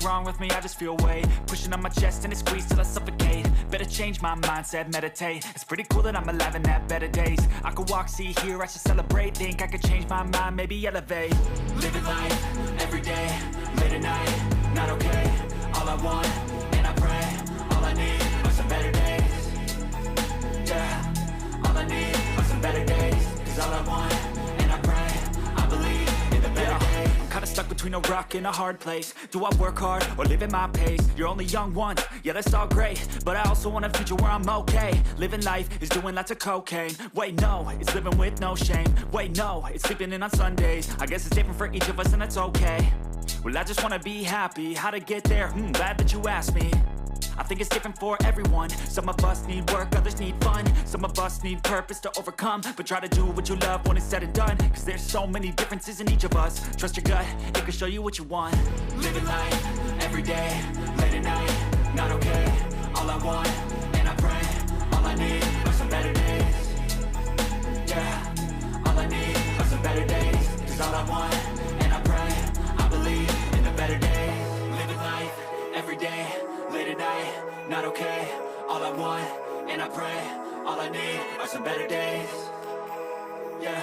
wrong with me, I just feel weight pushing on my chest and it squeezes till I suffocate. Better change my mindset, meditate. It's pretty cool that I'm alive and have better days. I could walk, see, hear, I should celebrate. Think I could change my mind, maybe elevate. Living life, everyday, late at night, not okay. All I want, and I pray, all I need are some better days. Yeah, all I need are some better days. Cause all I want, and I pray, I believe in the better days. I'm kinda stuck between a rock and a hard place. Do I work hard or live at my pace? You're only young once, yeah that's all great, but I also want a future where I'm okay. Living life is doing lots of cocaine. Wait no, it's living with no shame. Wait no, it's sleeping in on Sundays. I guess it's different for each of us and that's okay. Well I just wanna be happy, how to get there? Glad that you asked me. I think it's different for everyone. Some of us need work, others need fun. Some of us need purpose to overcome. But try to do what you love when it's said and done. Cause there's so many differences in each of us. Trust your gut, it can show you what you want. Living life, everyday, late at night, not okay. All I want, and I pray, all I need are some better days. Yeah, all I need are some better days. Cause all I want, and I pray, I believe in the better days. Living life, everyday, late at night, not okay. All I want, and I pray, all I need are some better days. Yeah,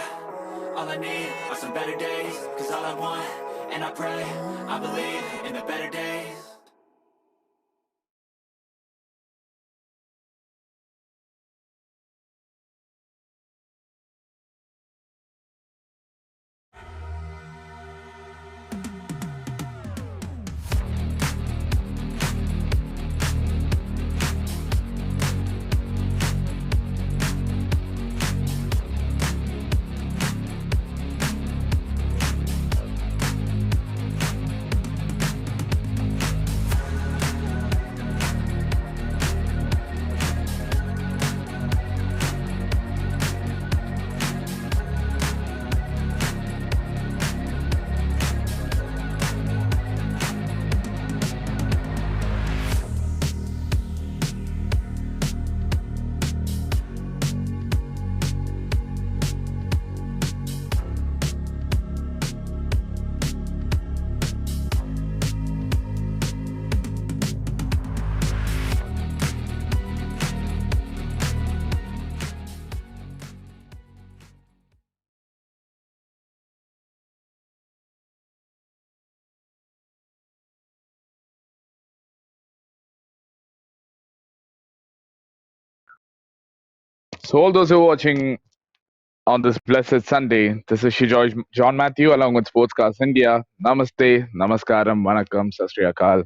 all I need are some better days. Cause all I want, and I pray, I believe in the better days. So, all those who are watching on this blessed Sunday, this is Shijoy John Matthew along with Sportscast India. Namaste, Namaskaram, Vanakkam, Sat Sri Akal.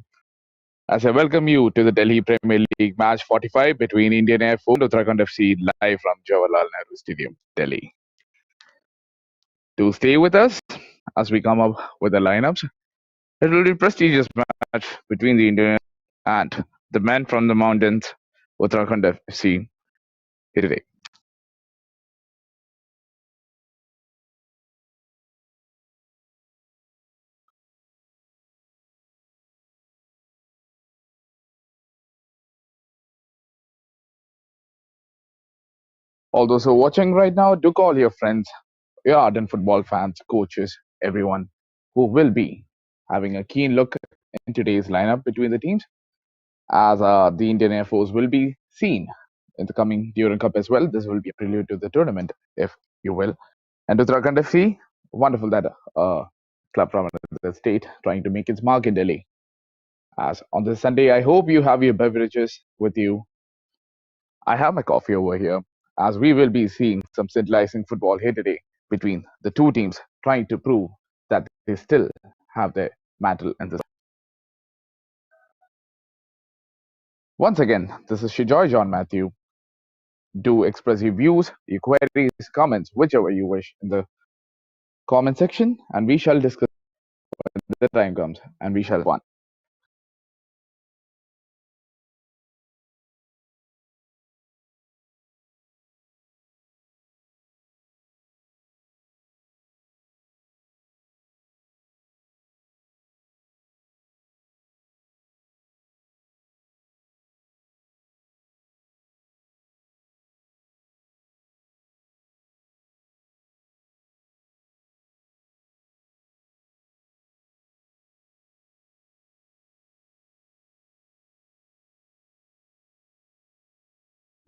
As I welcome you to the Delhi Premier League match 45 between Indian Air Force and Uttarakhand FC live from Jawaharlal Nehru Stadium, Delhi. To stay with us as we come up with the lineups, it will be a prestigious match between the Indian and the men from the mountains, Uttarakhand FC, here today. All those who are watching right now, do call your friends, your ardent football fans, coaches, everyone who will be having a keen look in today's lineup between the teams, as the Indian Air Force will be seen in the coming Duran Cup as well. This will be a prelude to the tournament, if you will. And Uttarakhand FC, wonderful that club from the state trying to make its mark in Delhi. As on this Sunday, I hope you have your beverages with you. I have my coffee over here, as we will be seeing some scintillating football here today between the two teams trying to prove that they still have their mantle in this. Once again, this is Shijoy John Matthew. Do express your views, your queries, comments, whichever you wish in the comment section, and we shall discuss when the time comes, and we shall one.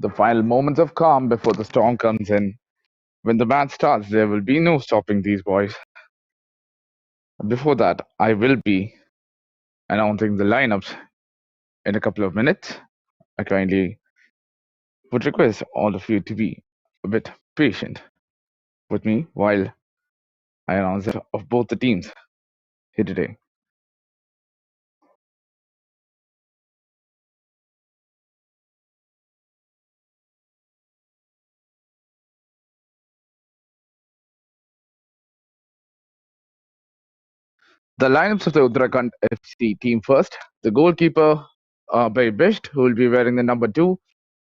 The final moments of calm before the storm comes in. When the match starts, there will be no stopping these boys. Before that, I will be announcing the lineups in a couple of minutes. I kindly would request all of you to be a bit patient with me while I announce of both the teams here today. The lineups of the Uttarakhand FC team first. The goalkeeper, by Bisht, who will be wearing the number 2.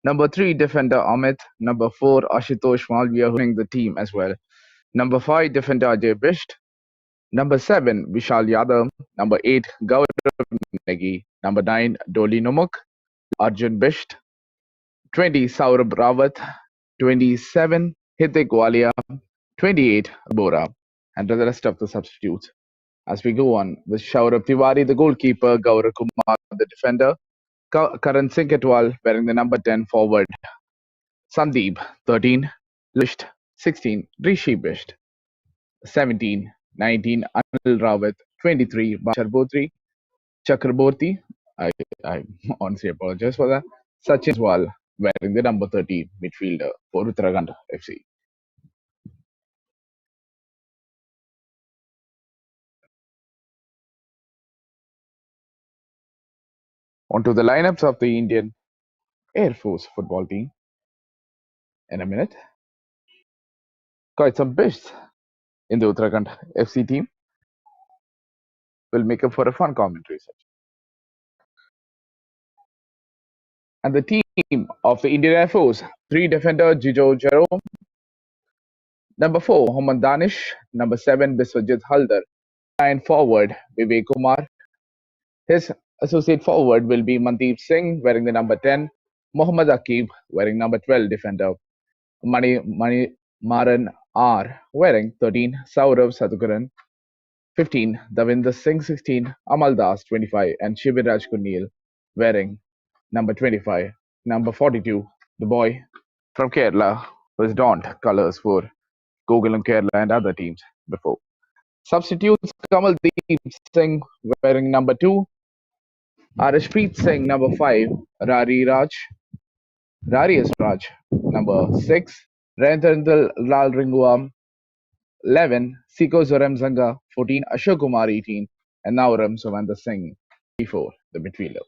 Number 3, defender Amit. Number 4, Ashutosh Malviya, who's the team as well. Number 5, defender Ajay Bisht. Number 7, Vishal Yadav. Number 8, Gaurav Negi. Number 9, Doli Numuk. Arjun Bisht. 20, Saurabh Rawat. 27, Hitik Walia. 28, Bora. And the rest of the substitutes. As we go on with Shaurabh Tiwari, the goalkeeper, Gaurav Kumar, the defender, Karan Singh Ketwal wearing the number 10 forward, Sandeep, 13, Lisht, 16, Rishi Bisht, 17, 19, Anil Rawat, 23, Bashar Chakraborty, I, I honestly apologize for that, Sachin Swal wearing the number 13 midfielder for Uttarakhand FC. Onto the lineups of the Indian Air Force football team in a minute. Quite some bists in the Uttarakhand FC team will make up for a fun commentary session. And the team of the Indian Air Force, 3 defender Jijo Jerome, number 4 Mohammad Danish, number 7 Biswajit Haldar, 9 forward Vivek Kumar. His associate forward will be Mandeep Singh wearing the number 10, Mohammad Akib wearing number 12 defender, Mani Maran R wearing 13, Saurav Sadhukaran 15, Davinder Singh 16, Amal Das 25, and Shibiraj Kunil wearing number 25, number 42, the boy from Kerala who has donned colours for Gokulam Kerala and other teams before. Substitutes Kamaldeep Singh wearing number 2, Arishpreet Singh number 5, Rari S. Raj number 6, Renathan Lal Ringwam 11, Siko Zorem Zanga 14, Ashok Kumar 18, and Nauram Suvanda Singh 24, the midfielder.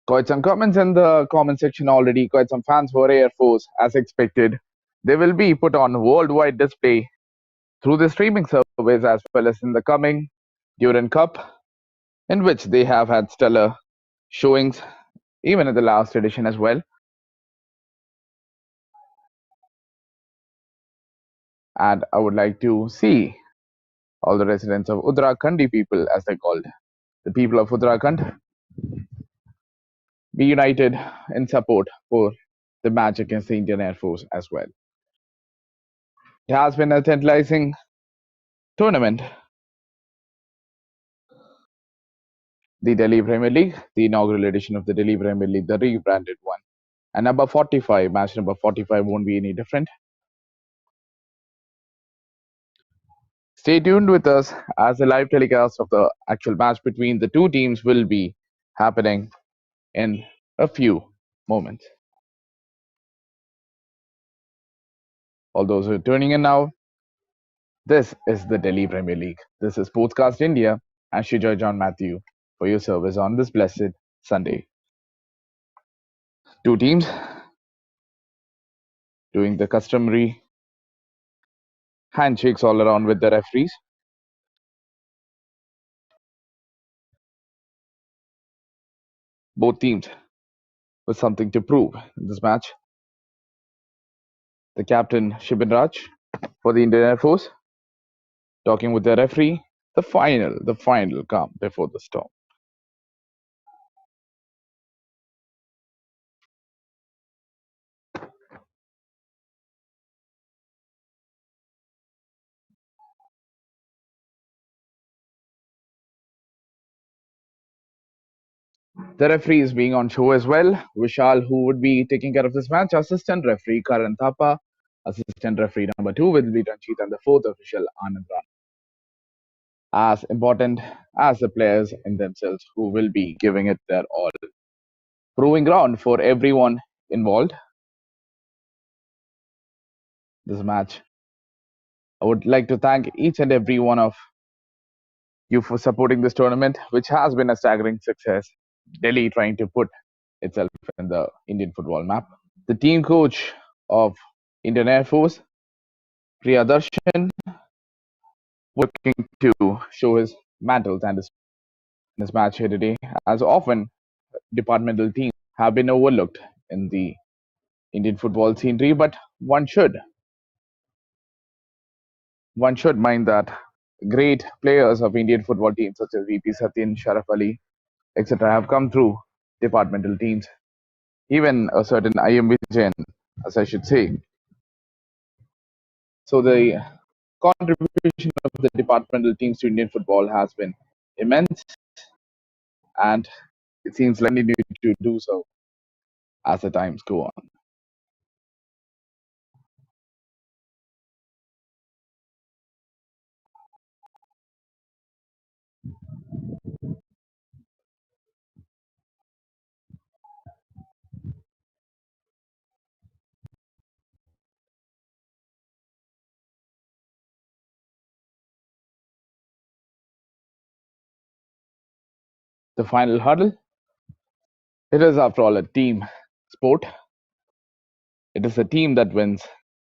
Quite some comments in the comment section already. Quite some fans for Air Force, as expected. They will be put on worldwide display through the streaming service as well as in the coming Duran Cup, in which they have had stellar showings, even in the last edition as well. And I would like to see all the residents of Uttarakhandi people, as they're called, the people of Uttarakhand, be united in support for the match against the Indian Air Force as well. It has been a tantalizing tournament. The Delhi Premier League, the inaugural edition of the Delhi Premier League, the rebranded one. And number 45, match number 45 won't be any different. Stay tuned with us as the live telecast of the actual match between the two teams will be happening in a few moments. All those who are tuning in now, this is the Delhi Premier League. This is Sportscast India and Shijoy John Matthew for your service on this blessed Sunday. Two teams doing the customary handshakes all around with the referees. Both teams with something to prove in this match. The captain Shibin Raj for the Indian Air Force talking with the referee. The final calm before the storm. The referee is being on show as well. Vishal, who would be taking care of this match, assistant referee Karan Thapa, assistant referee number 2 will be Ranjit, and the fourth official Anand Rana. As important as the players in themselves who will be giving it their all. Proving ground for everyone involved. This match. I would like to thank each and every one of you for supporting this tournament, which has been a staggering success. Delhi trying to put itself in the Indian football map. The team coach of Indian Air Force, Priyadarshan, working to show his mantles and his match here today. As often, departmental teams have been overlooked in the Indian football scenery, but one should mind that great players of Indian football teams such as VP Satyan, Sharaf Ali, etc. have come through departmental teams. Even a certain IM Vijayan, as I should say. So the contribution of the departmental teams to Indian football has been immense, and it seems like they need to do so as the times go on. The final hurdle. It is, after all, a team sport. It is the team that wins.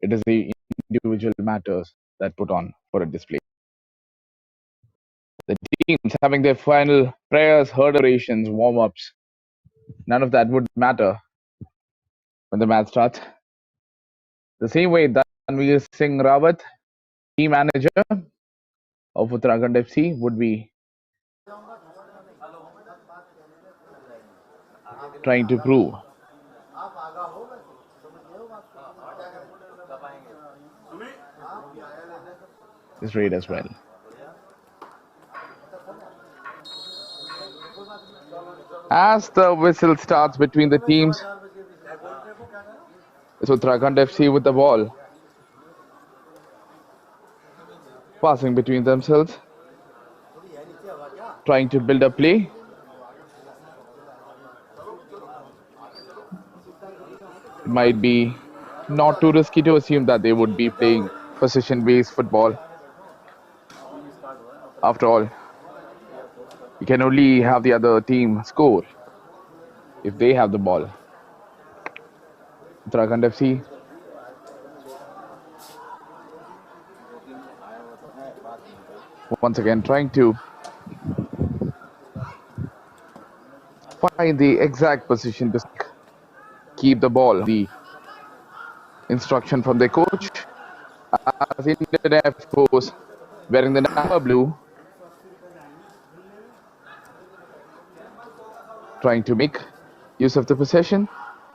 It is the individual matters that put on for a display. The teams having their final prayers, hurdle, warm-ups, none of that would matter when the match starts. The same way that Tanveer Singh Rawat, team manager of Uttarakhand FC, would be trying to prove this raid as well. As the whistle starts between the teams, it's Uttarakhand FC with the ball, passing between themselves, trying to build a play. It might be not too risky to assume that they would be playing possession-based football. After all, you can only have the other team score if they have the ball. Uttarakhand FC once again trying to find the exact position to keep the ball. The instruction from their coach, as Indian Air Force wearing the number blue, trying to make use of the possession.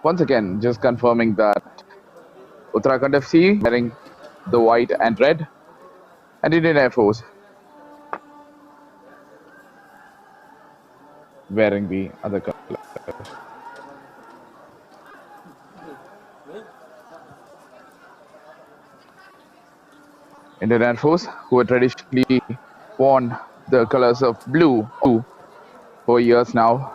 Once again, just confirming that Uttarakhand FC wearing the white and red, and Indian Air Force wearing the other color. Indian Air Force, who had traditionally worn the colors of blue for years now.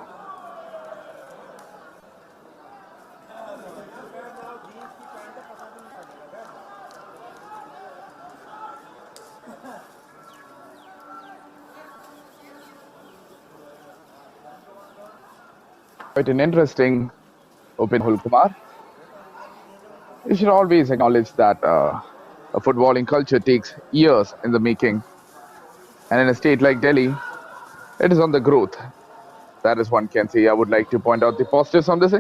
Quite an interesting open Kumar. You should always acknowledge that a footballing culture takes years in the making. And in a state like Delhi, it is on the growth. That is one can say. I would like to point out the positives on this.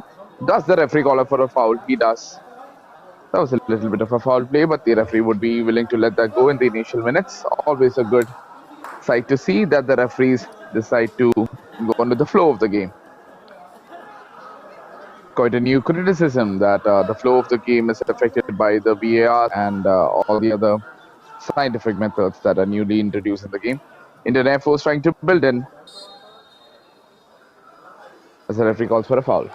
Does the referee call up for a foul? He does. That was a little bit of a foul play, but the referee would be willing to let that go in the initial minutes. Always a good sight to see that the referees decide to go on with the flow of the game. Quite a new criticism that the flow of the game is affected by the VAR and all the other scientific methods that are newly introduced in the game. Indian Air Force trying to build in. as the referee calls for a foul.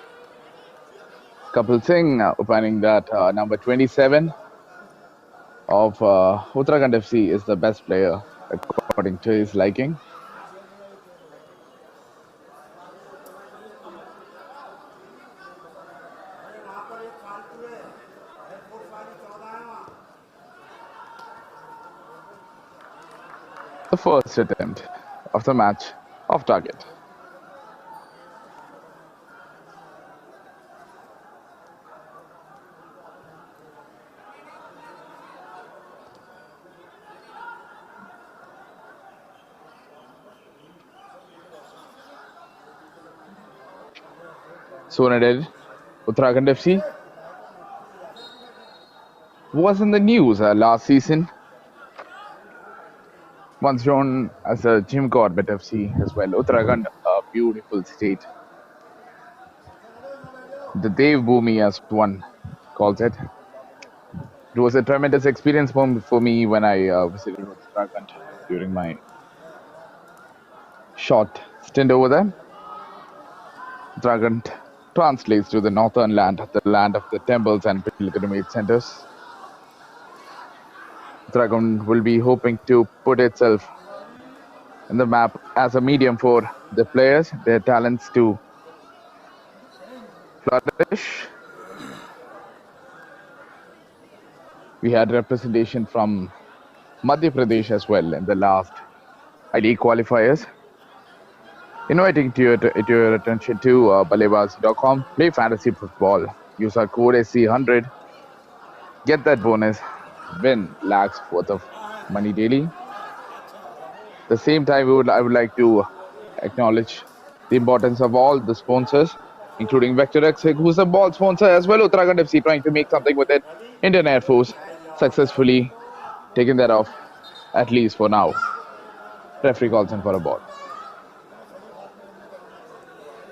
Kapil Singh opining that number 27 of Uttarakhand FC is the best player according to his liking. The first attempt of the match off target. Soon ahead, Uttarakhand FC was in the news last season, once known as the Jim Corbett FC as well. Uttarakhand, a beautiful state. The Dev Bhumi, as one calls it. It was a tremendous experience for me when I visited Uttarakhand during my short stint over there. Uttarakhand translates to the northern land, the land of the temples and pilgrimage centers. Uttarakhand will be hoping to put itself in the map as a medium for the players, their talents to flourish. We had representation from Madhya Pradesh as well in the last ID qualifiers. Inviting to your attention to BalleBaazi.com. Play fantasy football. Use our code SC100. Get that bonus. Win lakhs worth of money daily. At the same time, I would like to acknowledge the importance of all the sponsors, including Vector X, who's a ball sponsor as well. Uttarakhand FC trying to make something with it. Indian Air Force successfully taking that off, at least for now. Referee calls in for a ball.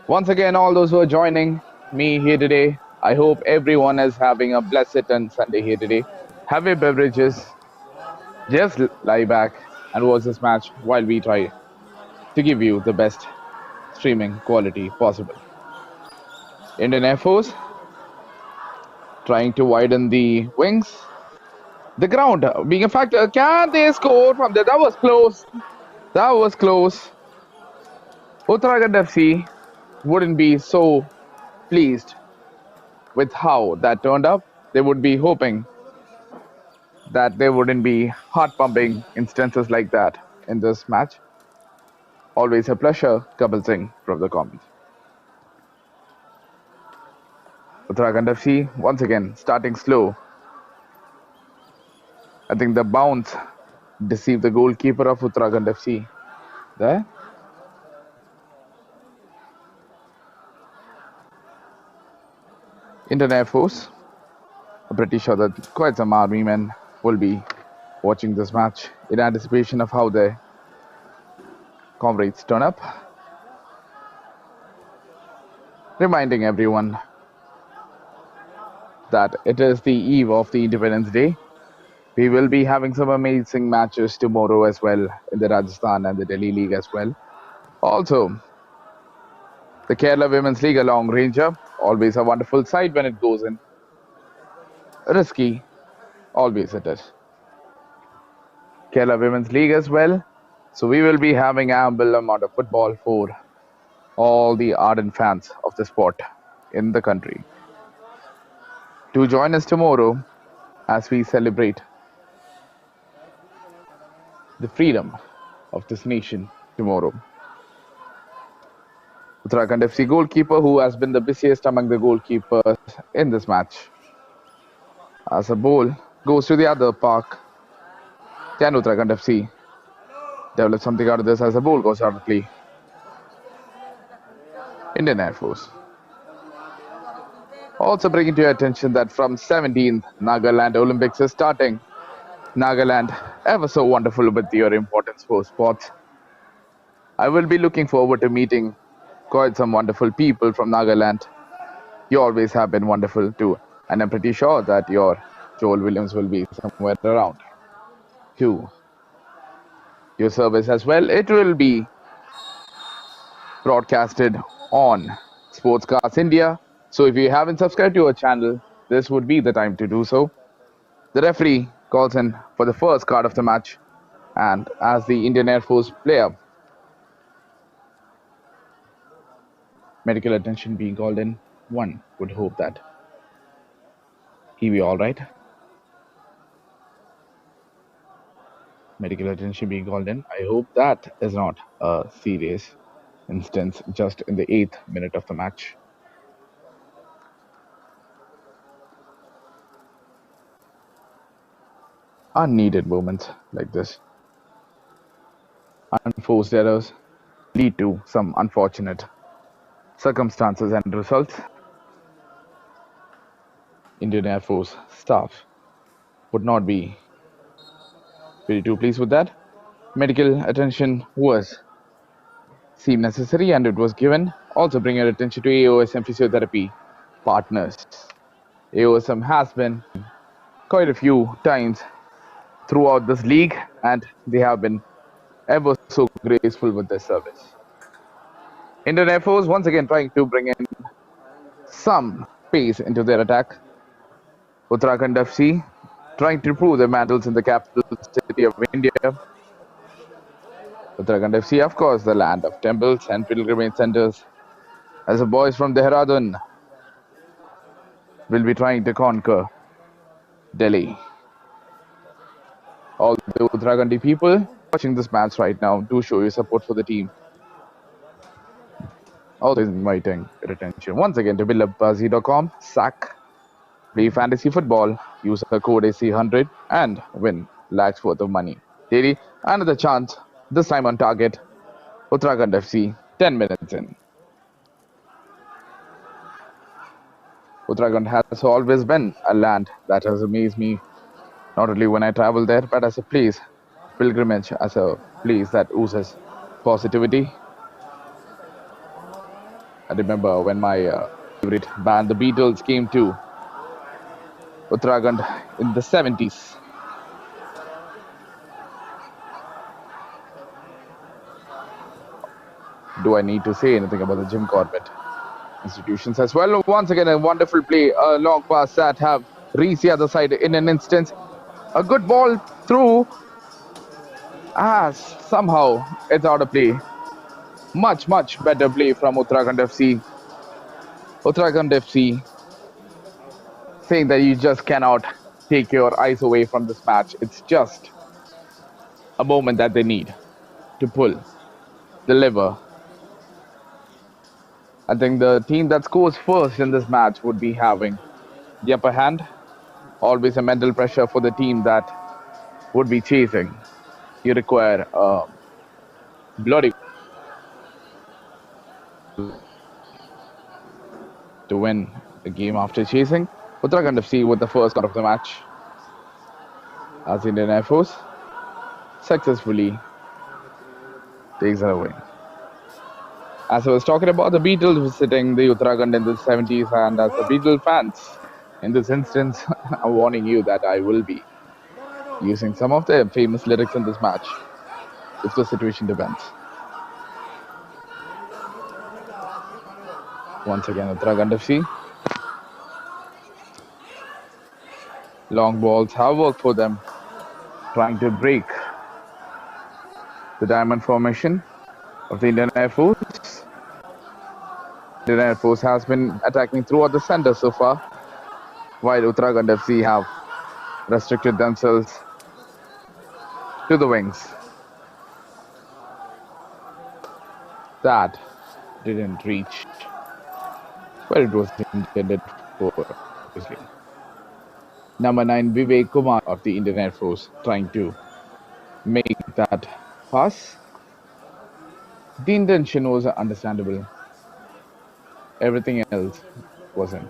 Once again, all those who are joining me here today, I hope everyone is having a blessed and Sunday here today. Have your beverages, just lie back and watch this match while we try to give you the best streaming quality possible. Indian Air Force trying to widen the wings. The ground being a factor. Can they score from there? That was close. That was close. Uttarakhand FC wouldn't be so pleased with how that turned up. They would be hoping that there wouldn't be heart-pumping instances like that in this match. Always a pleasure, Kapil Singh from the comments. Uttarakhand FC once again starting slow. I think the bounce deceived the goalkeeper of Uttarakhand FC there. Indian Air Force. I'm pretty sure that quite some army men will be watching this match in anticipation of how their comrades turn up. Reminding everyone that it is the eve of the Independence Day. We will be having some amazing matches tomorrow as well in the Rajasthan and the Delhi League as well. Also, the Kerala Women's League, a long ranger, always a wonderful side when it goes in. Risky, always it is. Kerala Women's League as well. So we will be having ample amount of football for all the ardent fans of the sport in the country. To join us tomorrow as we celebrate the freedom of this nation tomorrow. Uttarakhand FC goalkeeper, who has been the busiest among the goalkeepers in this match. As a ball goes to the other park, can Uttarakhand FC develop something out of this as a ball goes out of play? Indian Air Force. Also bringing to your attention that from 17th, Nagaland Olympics is starting. Nagaland, ever so wonderful with your importance for sports. I will be looking forward to meeting quite some wonderful people from Nagaland. You always have been wonderful too, and I'm pretty sure that your Joel Williams will be somewhere around to your service as well. It will be broadcasted on Sportscast India. So if you haven't subscribed to our channel, this would be the time to do so. The referee calls in for the first card of the match, and as the Indian Air Force player, medical attention being called in, one would hope that he be all right. Medical attention being called in. I hope that is not a serious instance just in the 8th minute of the match. Unneeded moments like this, unforced errors, lead to some unfortunate circumstances and results. Indian Air Force staff would not be very too pleased with that. Medical attention was seemed necessary and it was given. Also bring your attention to AOSM physiotherapy partners. AOSM has been quite a few times throughout this league and they have been ever so graceful with their service. Indian Air Force once again trying to bring in some pace into their attack. Uttarakhand FC trying to prove their mantles in the capital city of India. Uttarakhand FC, of course, the land of temples and pilgrimage centers. As the boys from Dehradun will be trying to conquer Delhi. All the Uttarakhandi people watching this match right now, do show your support for the team. Always inviting your attention once again to BalleBaazi.com. Sack, play fantasy football, use the code AC100 and win lakhs worth of money. Daily, another chance, this time on target. Uttarakhand FC, 10 minutes in. Uttarakhand has always been a land that has amazed me, not only when I travel there, but as a place, pilgrimage, as a place that oozes positivity. I remember when my favorite band, the Beatles, came to Uttarakhand in the 70s. Do I need to say anything about the Jim Corbett institutions as well? Once again, a wonderful play, a long pass that have reached the other side in an instant. A good ball through, as somehow it's out of play. Much better play from Uttarakhand FC. Uttarakhand FC saying that you just cannot take your eyes away from this match. It's just a moment that they need to pull, deliver. I think the team that scores first in this match would be having the upper hand. Always a mental pressure for the team that would be chasing. You require a bloody to win the game after chasing. Uttarakhand FC with the first out of the match, as Indian Air Force successfully takes it away. As I was talking about, the Beatles visiting the Uttarakhand in the 70s, and as the Beatles fans, in this instance, I'm warning you that I will be using some of their famous lyrics in this match, if the situation depends. Once again, Uttarakhand FC. Long balls have worked for them, trying to break the diamond formation of the Indian Air Force. Indian Air Force has been attacking throughout the center so far, while Uttarakhand FC have restricted themselves to the wings. That didn't reach where it was intended for, obviously. Number 9, Vivek Kumar of the Indian Air Force trying to make that pass. The intention was understandable. Everything else wasn't.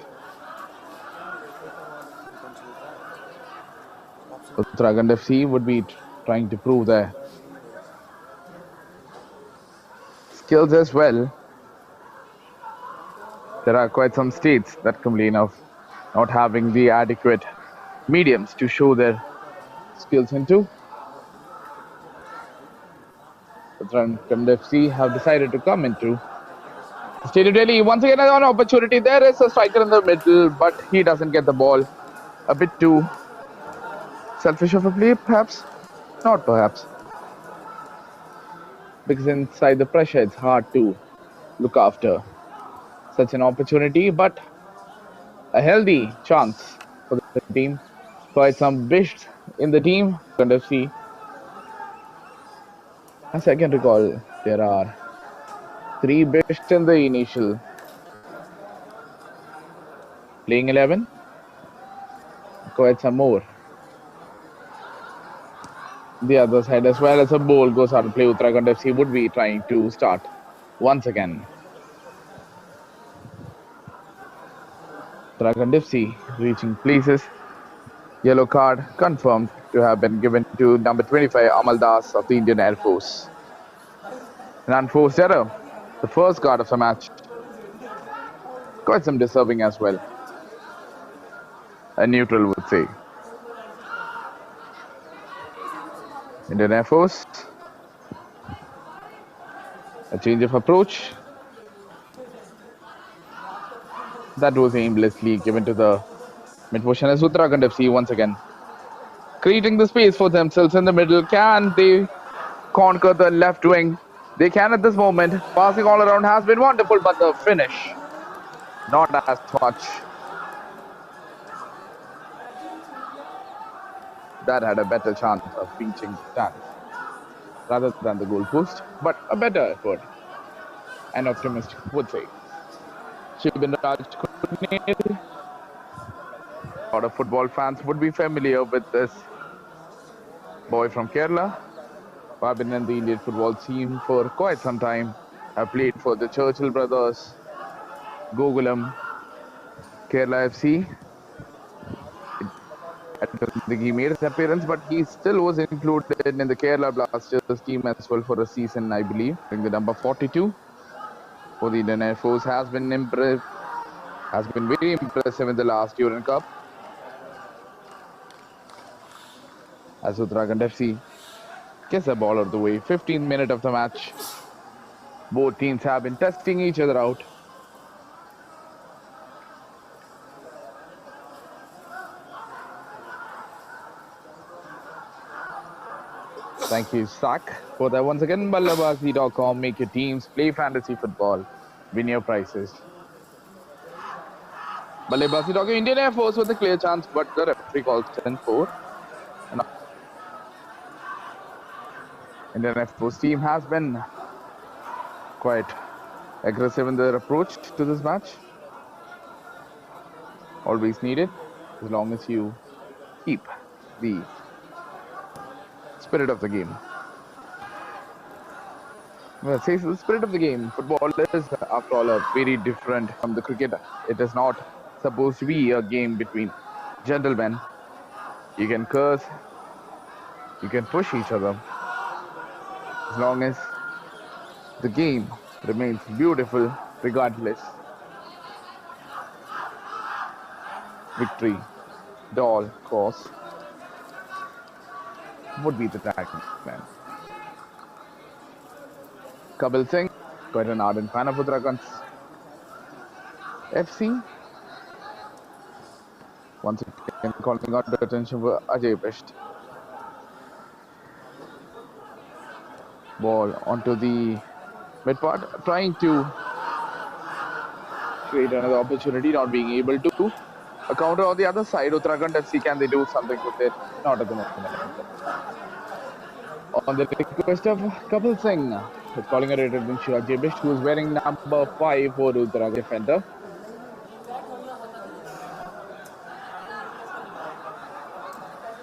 Uttarakhand FC would be trying to prove their skills as well. There are quite some states that complain of not having the adequate mediums to show their skills into. Uttarakhand FC have decided to come into Stadium Delhi once again an opportunity. There is a striker in the middle, but he doesn't get the ball. A bit too selfish of a play, perhaps. Not perhaps. Because inside the pressure, it's hard to look after such an opportunity, but a healthy chance for the team. Quite some bists in the team. Kind of see, as I can recall, there are three bists in the initial playing 11. Quite some more. The other side, as well as a ball goes out of play, Uttarakhand FC would be trying to start once again. Uttarakhand FC reaching places. Yellow card confirmed to have been given to number 25 Amal Das of the Indian Air Force. An unforced error, the first card of the match. Quite some deserving as well. A neutral would say. Indian Air Force. A change of approach. That was aimlessly given to the mid position as Uttarakhand FC once again. Creating the space for themselves in the middle. Can they conquer the left wing? They can at this moment. Passing all around has been wonderful, but the finish, not as much. That had a better chance of reaching the stand rather than the goal post, but a better effort. An optimist would say. Shibin Raj Kunil. A lot of football fans would be familiar with this boy from Kerala, who have been in the Indian football team for quite some time. Have played for the Churchill brothers, Gokulam, Kerala FC. I don't think he made his appearance, but he still was included in the Kerala Blasters team as well for a season, I believe. I think the number 42 for the Indian Air Force has been very impressive in the last Duran Cup. As Uttarakhand FC gets the ball out of the way. 15th minute of the match. Both teams have been testing each other out. Thank you, Sak, for that. Once again, BalleBaazi.com. Make your teams play fantasy football. Win your prizes. BalleBaazi.com. Indian Air Force with a clear chance, but the referee calls 10-4. Indian Air Force team has been quite aggressive in their approach to this match. Always needed, as long as you keep the spirit of the game. Well, it says the spirit of the game. Football is, after all, a very different from the cricket. It is not supposed to be a game between gentlemen. You can curse, you can push each other, as long as the game remains beautiful regardless. Victory, doll, cross would be the tagline. Kapil Singh, quite an ardent fan of Uttarakhand FC. Once again, calling out the attention for Ajay Best. Ball onto the mid part, trying to create another opportunity, not being able to. A counter on the other side, Uttarakhand FC, can they do something with it? Not at the moment. On the request of Kapil Singh, is calling a rated to Ajay Best, who is wearing number 5 for Uttarakhand defender.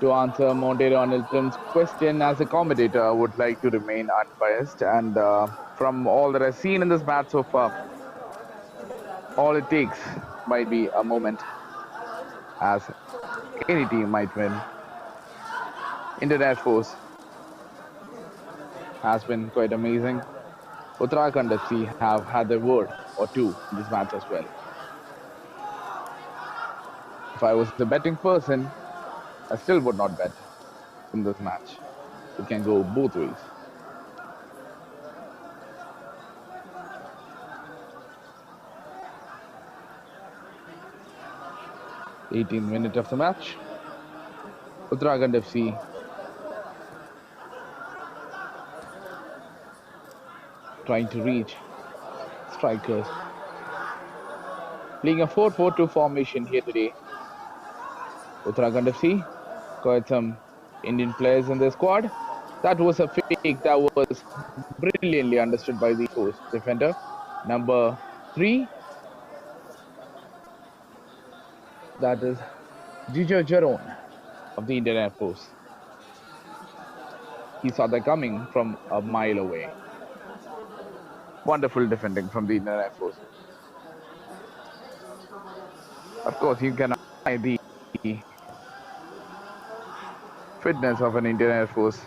To answer Montero Hamilton's question, as a commentator, I would like to remain unbiased. And from all that I've seen in this match so far, all it takes might be a moment, as any team might win. Indian Air Force has been quite amazing. Uttarakhand FC have had their word or two in this match as well. If I was the betting person, I still would not bet in this match. It can go both ways. 18th minute of the match. Uttarakhand FC trying to reach strikers. Playing a 4-4-2 formation here today. Uttarakhand FC got some Indian players in their squad. That was a fake that was brilliantly understood by the post defender. Number 3, that is Gijo Jaron of the Indian Air Force. He saw that coming from a mile away. Wonderful defending from the Indian Air Force. Of course, you cannot deny the fitness of an Indian Air Force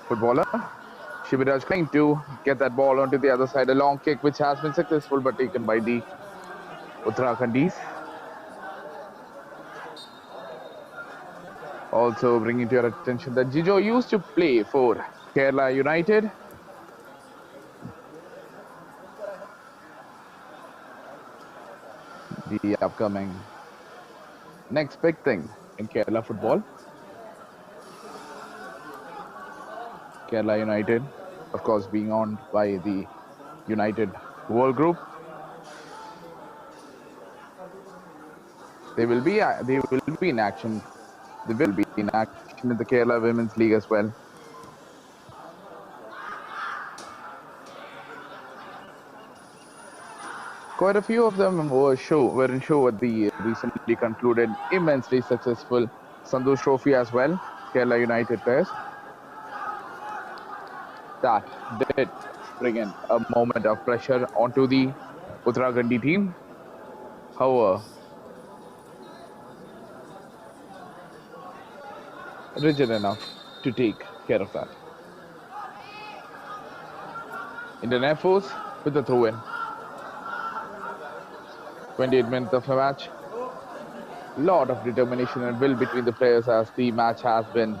footballer. Shibiraj trying to get that ball onto the other side. A long kick which has been successful but taken by the Uttarakhandis. Also bringing to your attention that Jijo used to play for Kerala United. The upcoming next big thing in Kerala football. Kerala United, of course, being owned by the United World Group. They will be in action. They will be in action in the Kerala Women's League as well. Quite a few of them were in show at the recently concluded immensely successful Santosh Trophy as well. Kerala United players. That did bring in a moment of pressure onto the Uttarakhandi team. However, rigid enough to take care of that. Indian Air Force with the throw-in. 28 minutes of the match. Lot of determination and will between the players as the match has been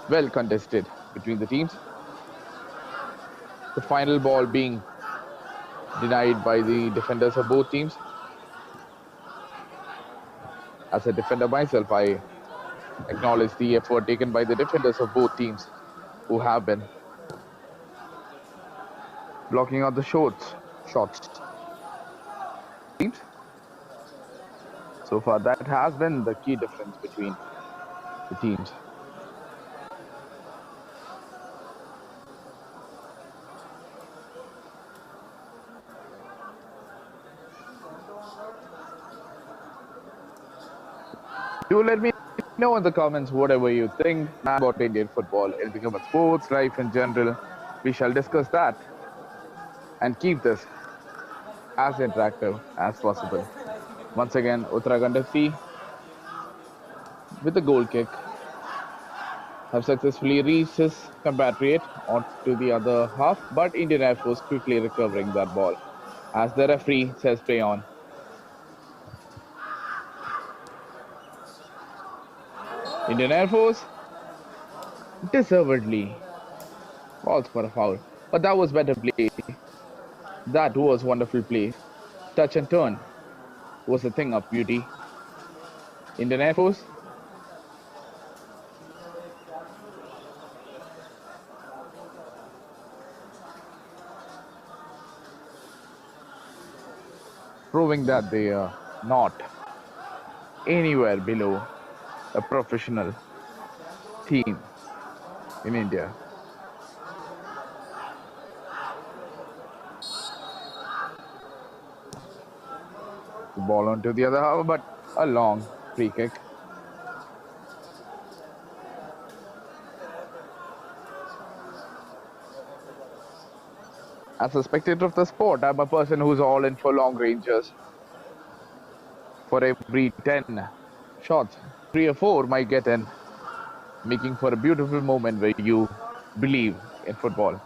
well contested between the teams. The final ball being denied by the defenders of both teams. As a defender myself, I acknowledge the effort taken by the defenders of both teams who have been blocking out the shots. So far, that has been the key difference between the teams. Do let me know in the comments whatever you think about Indian football, anything about sports, life in general. We shall discuss that and keep this as interactive as possible. Once again, Uttarakhand FC with a goal kick have successfully reached his compatriot onto the other half, but Indian Air Force quickly recovering that ball as the referee says play on. Indian Air Force deservedly falls for a foul, but that was better play. That was wonderful play. Touch and turn was a thing of beauty. Indian Air Force proving that they are not anywhere below a professional team in India. The ball onto the other half, but a long free kick. As a spectator of the sport, I'm a person who's all in for long ranges. For every 10 shots, 3 or 4 might get in, making for a beautiful moment where you believe in football.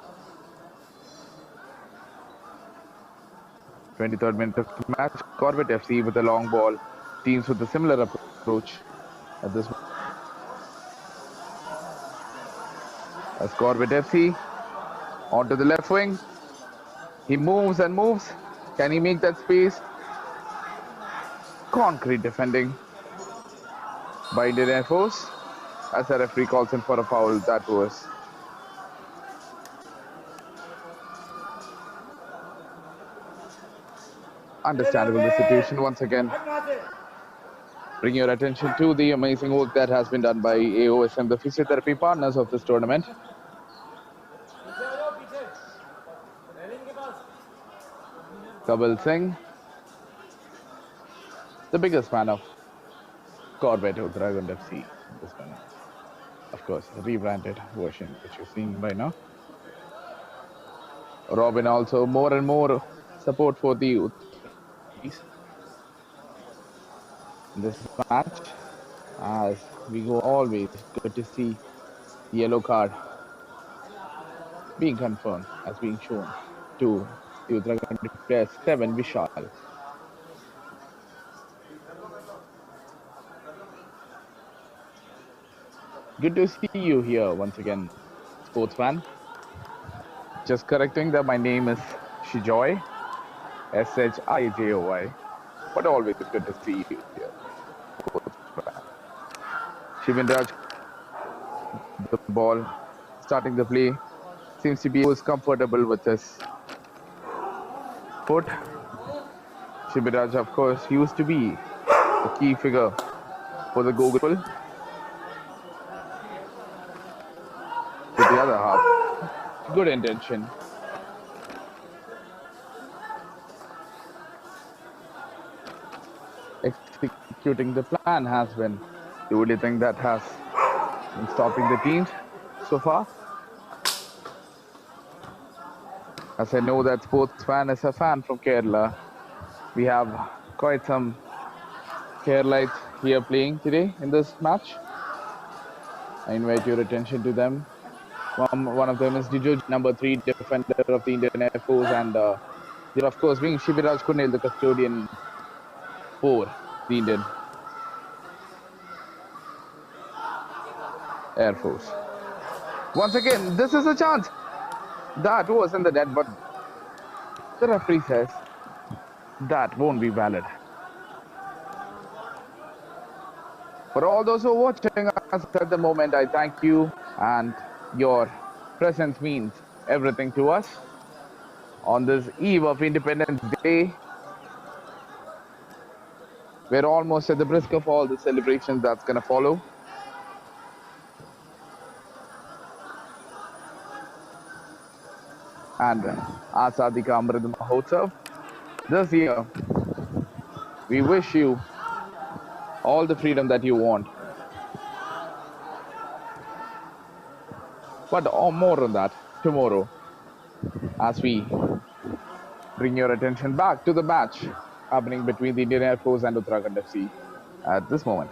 23rd minute of the match, Corbett FC with a long ball, teams with a similar approach at this moment. As Corbett FC onto the left wing, he moves and moves, Can he make that space? Concrete defending by Indian Air Force as the referee calls in for a foul. That was understandable, the situation once again. Bring your attention to the amazing work that has been done by AOSM, the physiotherapy partners of this tournament. Kabul Singh, the biggest fan of Corbett Uttarakhand FC. This one, of course, the rebranded version which you're seeing by now. Robin also more and more support for the Uttaris in this match. As we go, always good to see the yellow card being confirmed as being shown to the Uttarakhand player 7 Vishal. Good to see you here once again, sports fan. Just correcting that my name is Shijoy, Shijoy, but always good to see you here, sports fan. Shivin Raj, the ball, starting the play, seems to be comfortable with his foot. Shibiraj, of course, used to be a key figure for the Google. With the other half, good intention. Executing the plan has been the only thing that has been stopping the teams so far. As I know that sports fan is a fan from Kerala, we have quite some Keralites here playing today in this match. I invite your attention to them. One of them is Dijo, number 3 defender of the Indian Air Force, and they're of course being Shibiraj Kunil, the custodian for the Indian Air Force. Once again, this is a chance. That was in the net, but the referee says that won't be valid. For all those who are watching us at the moment, I thank you, and your presence means everything to us on this eve of Independence Day. We're almost at the brisk of all the celebrations that's going to follow. And Azadi Ka Amrit Mahotsav. This year, we wish you all the freedom that you want. But more on that tomorrow, as we bring your attention back to the match happening between the Indian Air Force and Uttarakhand FC at this moment.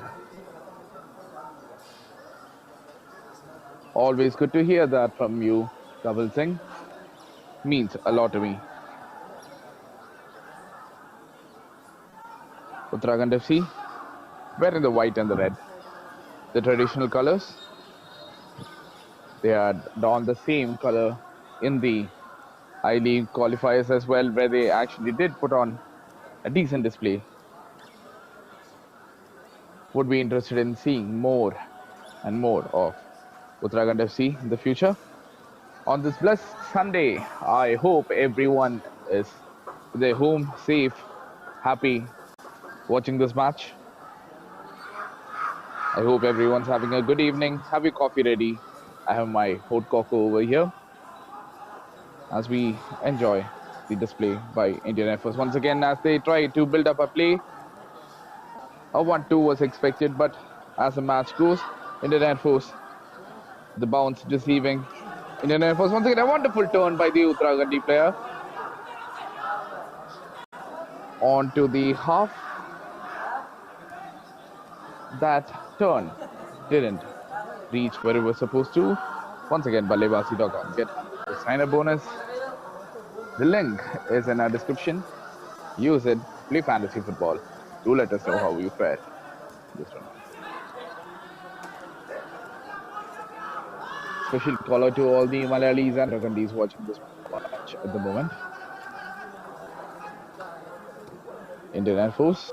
Always good to hear that from you, Kabul Singh. Means a lot to me. Uttarakhand FC, wearing the white and the red, the traditional colors. They had donned the same color in the I-League qualifiers as well, where they actually did put on a decent display. Would be interested in seeing more and more of Uttarakhand FC in the future. On this blessed Sunday, I hope everyone is at their home, safe, happy, watching this match. I hope everyone's having a good evening. Have your coffee ready. I have my hot cocoa over here as we enjoy the display by Indian Air Force. Once again, as they try to build up a play, a 1-2 was expected, but as the match goes, Indian Air Force, the bounce deceiving. Indian Air Force, once again, a wonderful turn by the Uttarakhandi player. On to the half. That turn didn't reach where it was supposed to. Once again, BalleBaazi.com. Get the sign-up bonus. The link is in our description. Use it. Play fantasy football. Do let us know how you fared this one. Special call out to all the Malayalis and Uttarakhandis watching this match at the moment. Indian Air Force.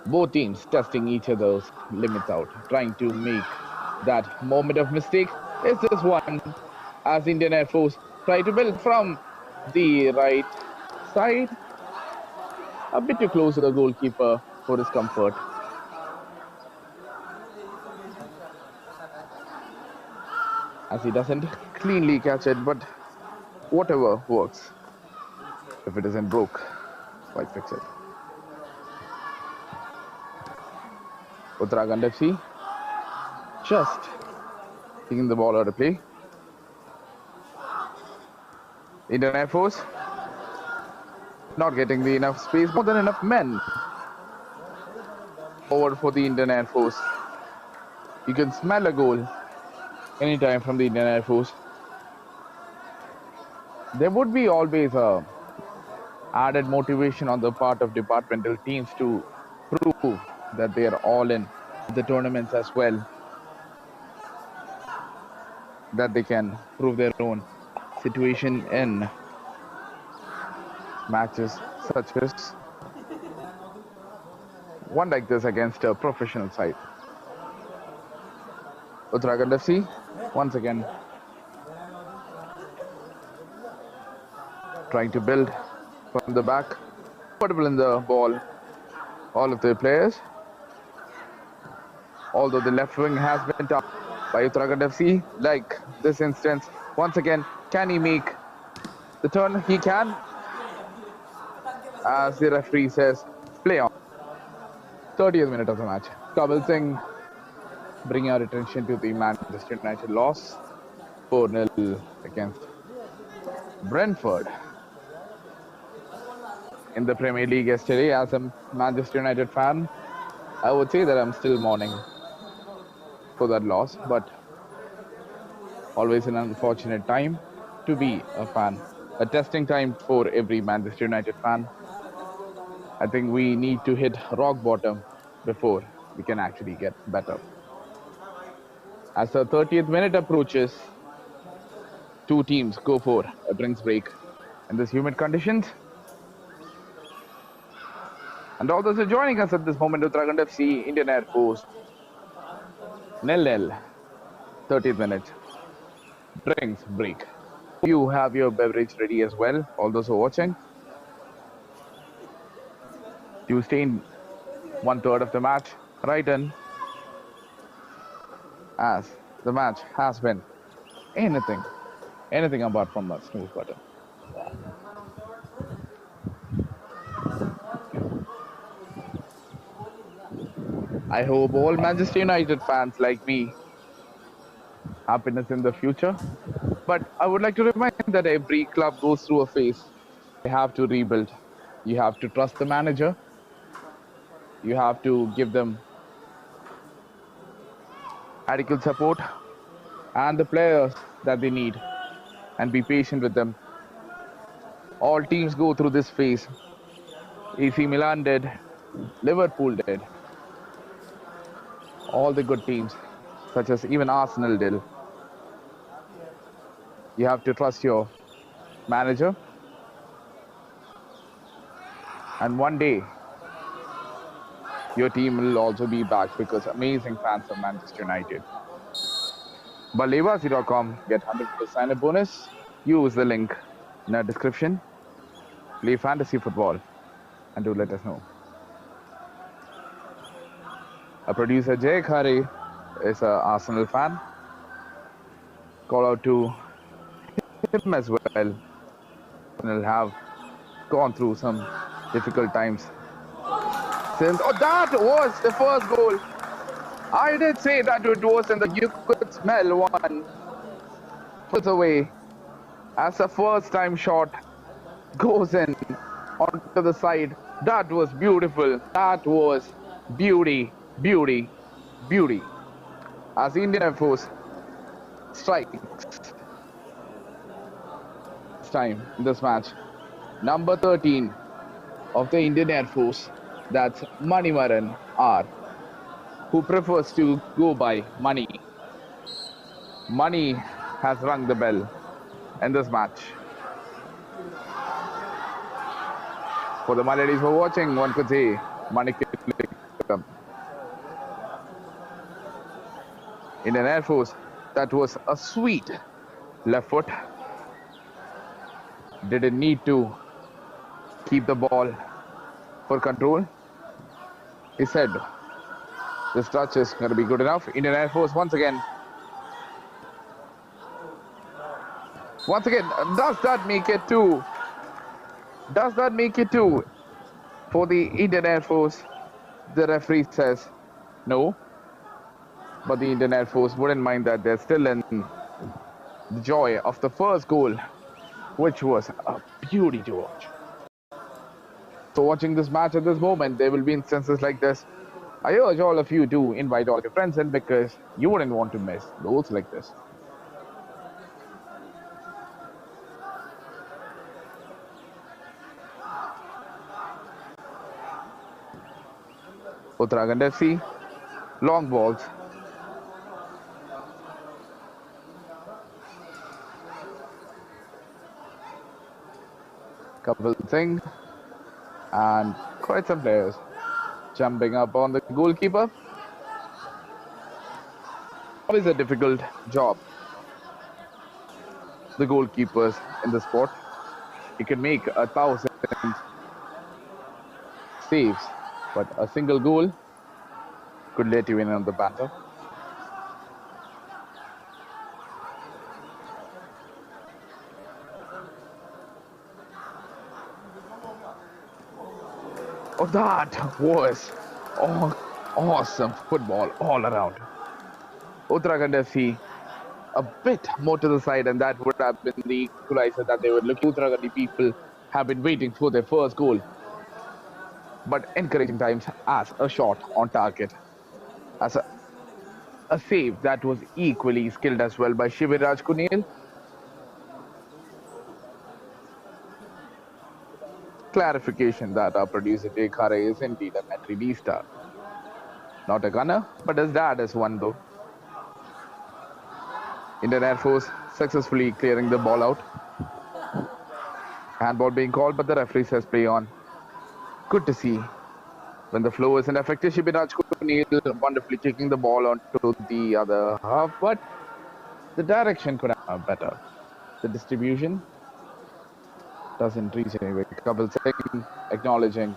Both teams testing each other's limits out, trying to make that moment of mistake. Is this one as Indian Air Force try to build from the right side, a bit too close to the goalkeeper for his comfort, as he doesn't cleanly catch it, but whatever works. If it isn't broke, why fix it? Uttarakhand FC just taking the ball out of play. Indian Air Force not getting the enough space, more than enough men forward for the Indian Air Force. You can smell a goal anytime from the Indian Air Force. There would be always a added motivation on the part of departmental teams to prove that they are all in the tournaments as well, that they can prove their own situation in matches such as one like this against a professional side. Uttarakhand FC once again trying to build from the back, comfortable in the ball, all of the players. Although the left wing has been tough by Uttarakhand FC, like this instance, once again, can he make the turn? He can, as the referee says, play on. 30th minute of the match. Kabul Singh bringing our attention to the Manchester United loss, 4-0 against Brentford in the Premier League yesterday. As a Manchester United fan, I would say that I'm still mourning for that loss, but always an unfortunate time to be a fan, a testing time for every Manchester United fan. I think we need to hit rock bottom before we can actually get better. As the 30th minute approaches, two teams go for a drinks break in this humid conditions. And all those are joining us at this moment, Uttarakhand FC, Indian Air Force, 0-0, 30th minute, drinks break. You have your beverage ready as well, all those who are watching. You stay in 1/3 of the match, right in, as the match has been anything apart from a snooze button. I hope all Manchester United fans like me happiness in the future. But I would like to remind that every club goes through a phase. They have to rebuild. You have to trust the manager. You have to give them adequate support and the players that they need, and be patient with them. All teams go through this phase. AC Milan did, Liverpool did, all the good teams, such as even Arsenal did. You have to trust your manager, and one day your team will also be back, because amazing fans of Manchester United. BalleBaazi.com, get 100% sign-up bonus. Use the link in our description. Play fantasy football and do let us know. Our producer Jay Khare is an Arsenal fan. Call out to him as well. Arsenal have gone through some difficult times since. Oh, that was the first goal. I did say that it was in the, you could smell one puts away as the first time shot goes in onto the side. That was beautiful. That was beauty. As Indian Air Force strikes this time in this match. Number 13 of the Indian Air Force, that's Manimaran R, who prefers to go by Money. Money has rung the bell in this match For the Malayalis who are watching, one could say Manik Indian Air Force. That was a sweet left foot. Didn't need to keep the ball for control. He said this touch is going to be good enough. Indian Air Force once again. Once again, does that make it two? Does that make it two? For the Indian Air Force, the referee says no. But the Indian Air Force wouldn't mind that. They're still in the joy of the first goal, which was a beauty to watch. So watching this match at this moment, there will be instances like this. I urge all of you to invite all your friends in because you wouldn't want to miss goals like this. Uttarakhand FC, long balls. Couple thing and quite some players jumping up on the goalkeeper. Always a difficult job. The goalkeepers in the sport. You can make 1,000 saves, but a single goal could let you in on the batter. Oh, that was awesome football all around. Uttarakhand FC a bit more to the side, and that would have been the equalizer that they were looking. Uttarakhandi people have been waiting for their first goal, but encouraging times as a shot on target, as a save that was equally skilled as well by Shiviraj Kunil. Clarification that our producer Jay Khare is indeed a Metri D-star. Not a gunner, but his dad is one though. Indian Air Force successfully clearing the ball out. Handball being called, but the referee says play on. Good to see when the flow isn't effective. Shiviraj Kunil wonderfully kicking the ball onto the other half, but the direction could have been better. The distribution doesn't reach anywhere. Couple seconds acknowledging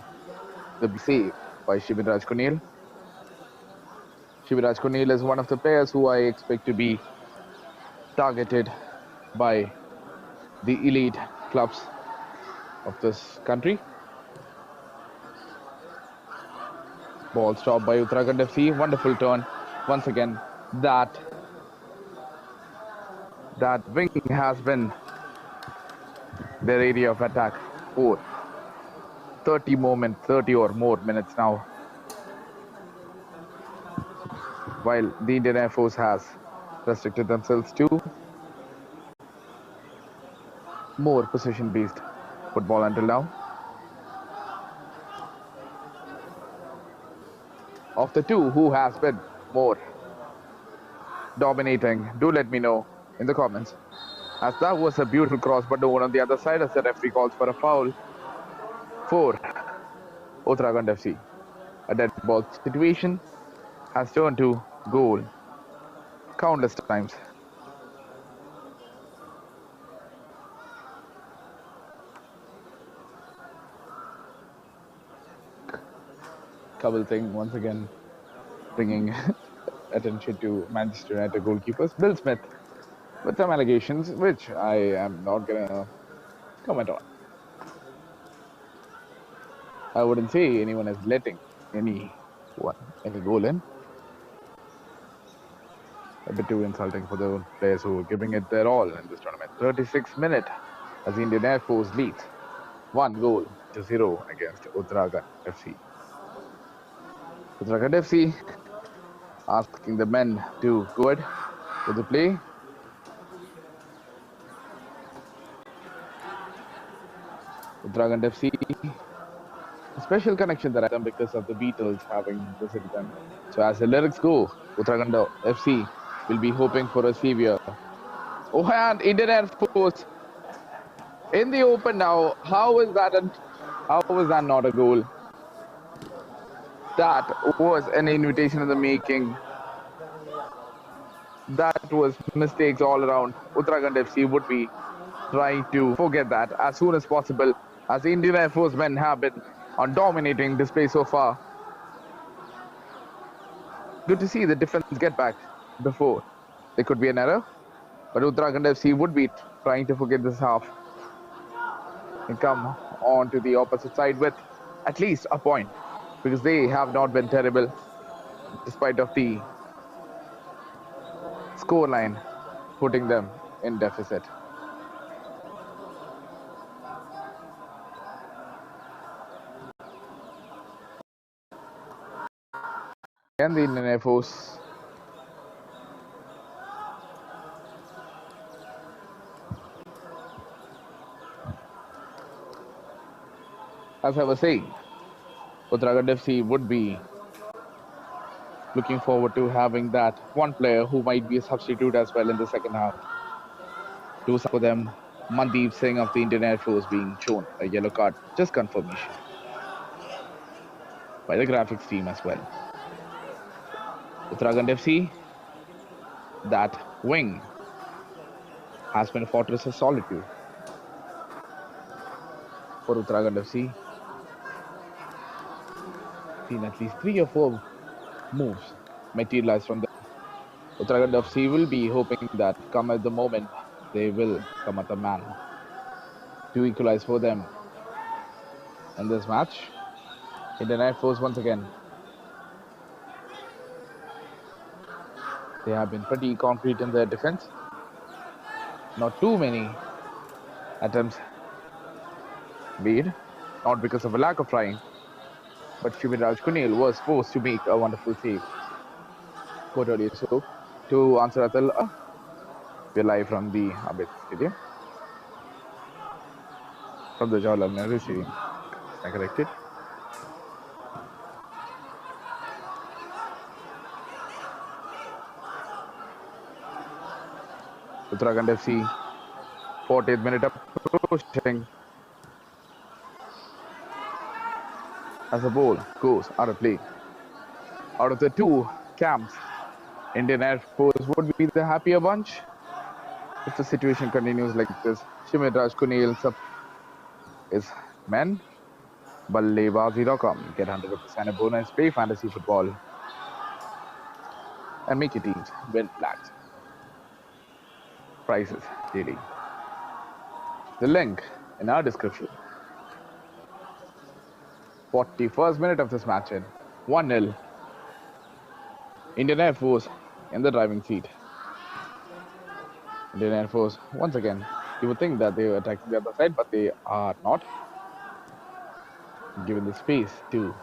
the save by Shiviraj Kunil. Shiviraj Kunil is one of the players who I expect to be targeted by the elite clubs of this country. Ball stopped by Uttarakhand FC. Wonderful turn. Once again, that wing has been their area of attack for 30 or more minutes now. While the Indian Air Force has restricted themselves to more possession-based football until now. Of the two, who has been more dominating? Do let me know in the comments. As that was a beautiful cross, but no one on the other side as the referee calls for a foul for Uttarakhand FC. A dead ball situation has turned to goal countless times. Couple thing once again bringing attention to Manchester United goalkeepers. Bill Smith with some allegations, which I am not gonna comment on. I wouldn't say anyone is letting any goal in. A bit too insulting for the players who are giving it their all in this tournament. 36th minute as the Indian Air Force leads 1-0 against Uttarakhand FC. Uttarakhand FC asking the men to go ahead with the play. Uttarakhand FC, a special connection that I have because of the Beatles having visited them. So as the lyrics go, Uttarakhand FC will be hoping for a savior. Oh, and Indian Air Force in the open now. How is that How was that not a goal? That was an invitation in the making. That was mistakes all around. Uttarakhand FC would be trying to forget that as soon as possible, as the Indian Air Force men have been on dominating display so far. Good to see the defense get back before there could be an error, but Uttarakhand FC would be trying to forget this half and come on to the opposite side with at least a point, because they have not been terrible despite of the scoreline putting them in deficit. And the Indian Air Force as I was saying, Uttarakhand FC would be looking forward to having that one player who might be a substitute as well in the second half. Do for them, Mandeep Singh of the Indian Air Force being shown a yellow card, just confirmation by the graphics team as well. Uttarakhand FC, that wing has been a fortress of solitude for Uttarakhand FC. Seen at least 3 or 4 moves materialize from them. Uttarakhand FC will be hoping that come at the moment, they will come at the man to equalize for them in this match. Indian Air Force once again. They have been pretty concrete in their defense. Not too many attempts made, not because of a lack of trying, but Shimiraj Kunil was forced to make a wonderful save. Quote earlier. So, to answer Atal, we're live from the Abid Stadium, from the Jawaharlal Nehru Stadium. Am I corrected? Uttarakhand FC, 40th minute approaching as the ball goes out of play. Out of the two camps, Indian Air Force would be the happier bunch if the situation continues like this. Shimiraj Kunil is men. BalleBaazi.com. Get 100% a bonus, play fantasy football, and make your teams win flags. Prices daily. The link in our description. 41st minute of this match in 1-0. Indian Air Force in the driving seat. Indian Air Force, once again, you would think that they were attacking the other side, but they are not. Given the space to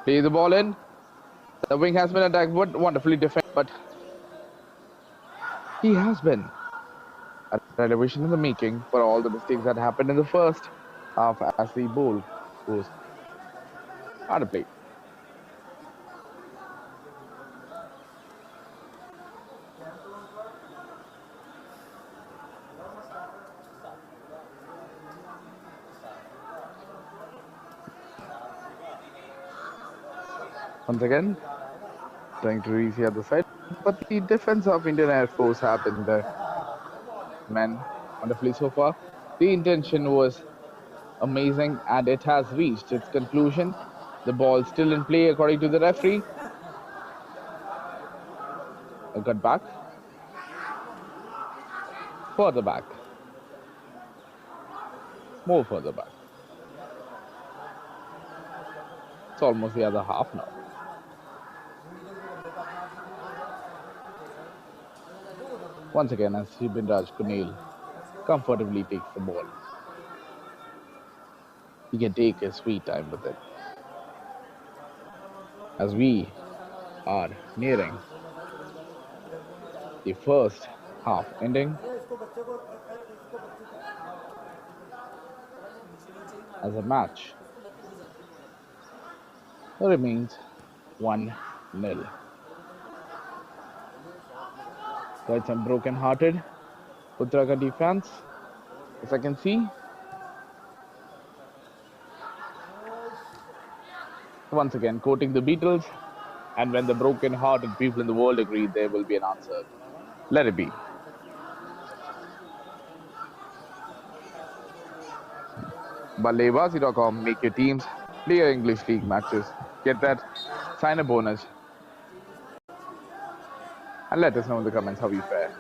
play the ball in. The wing has been attacked, wonderfully defended, but he has been a revelation in the making for all the mistakes that happened in the first half as the ball goes out of play. Once again, trying to reach the other side, but the defense of Indian Air Force have been the men wonderfully so far. The intention was amazing and it has reached its conclusion. The ball still in play according to the referee. A cut back. Further back. More further back. It's almost the other half now. Once again, as Shimiraj Kunil comfortably takes the ball. He can take his sweet time with it. As we are nearing the first half ending, as a match remains 1-0. Quite some broken-hearted Uttarakhandi fans, as I can see. Once again, quoting the Beatles, and when the broken-hearted people in the world agree, there will be an answer. Let it be. BalleBaazi.com, make your teams play your English League matches. Get that sign-up bonus. And let us know in the comments how you fare.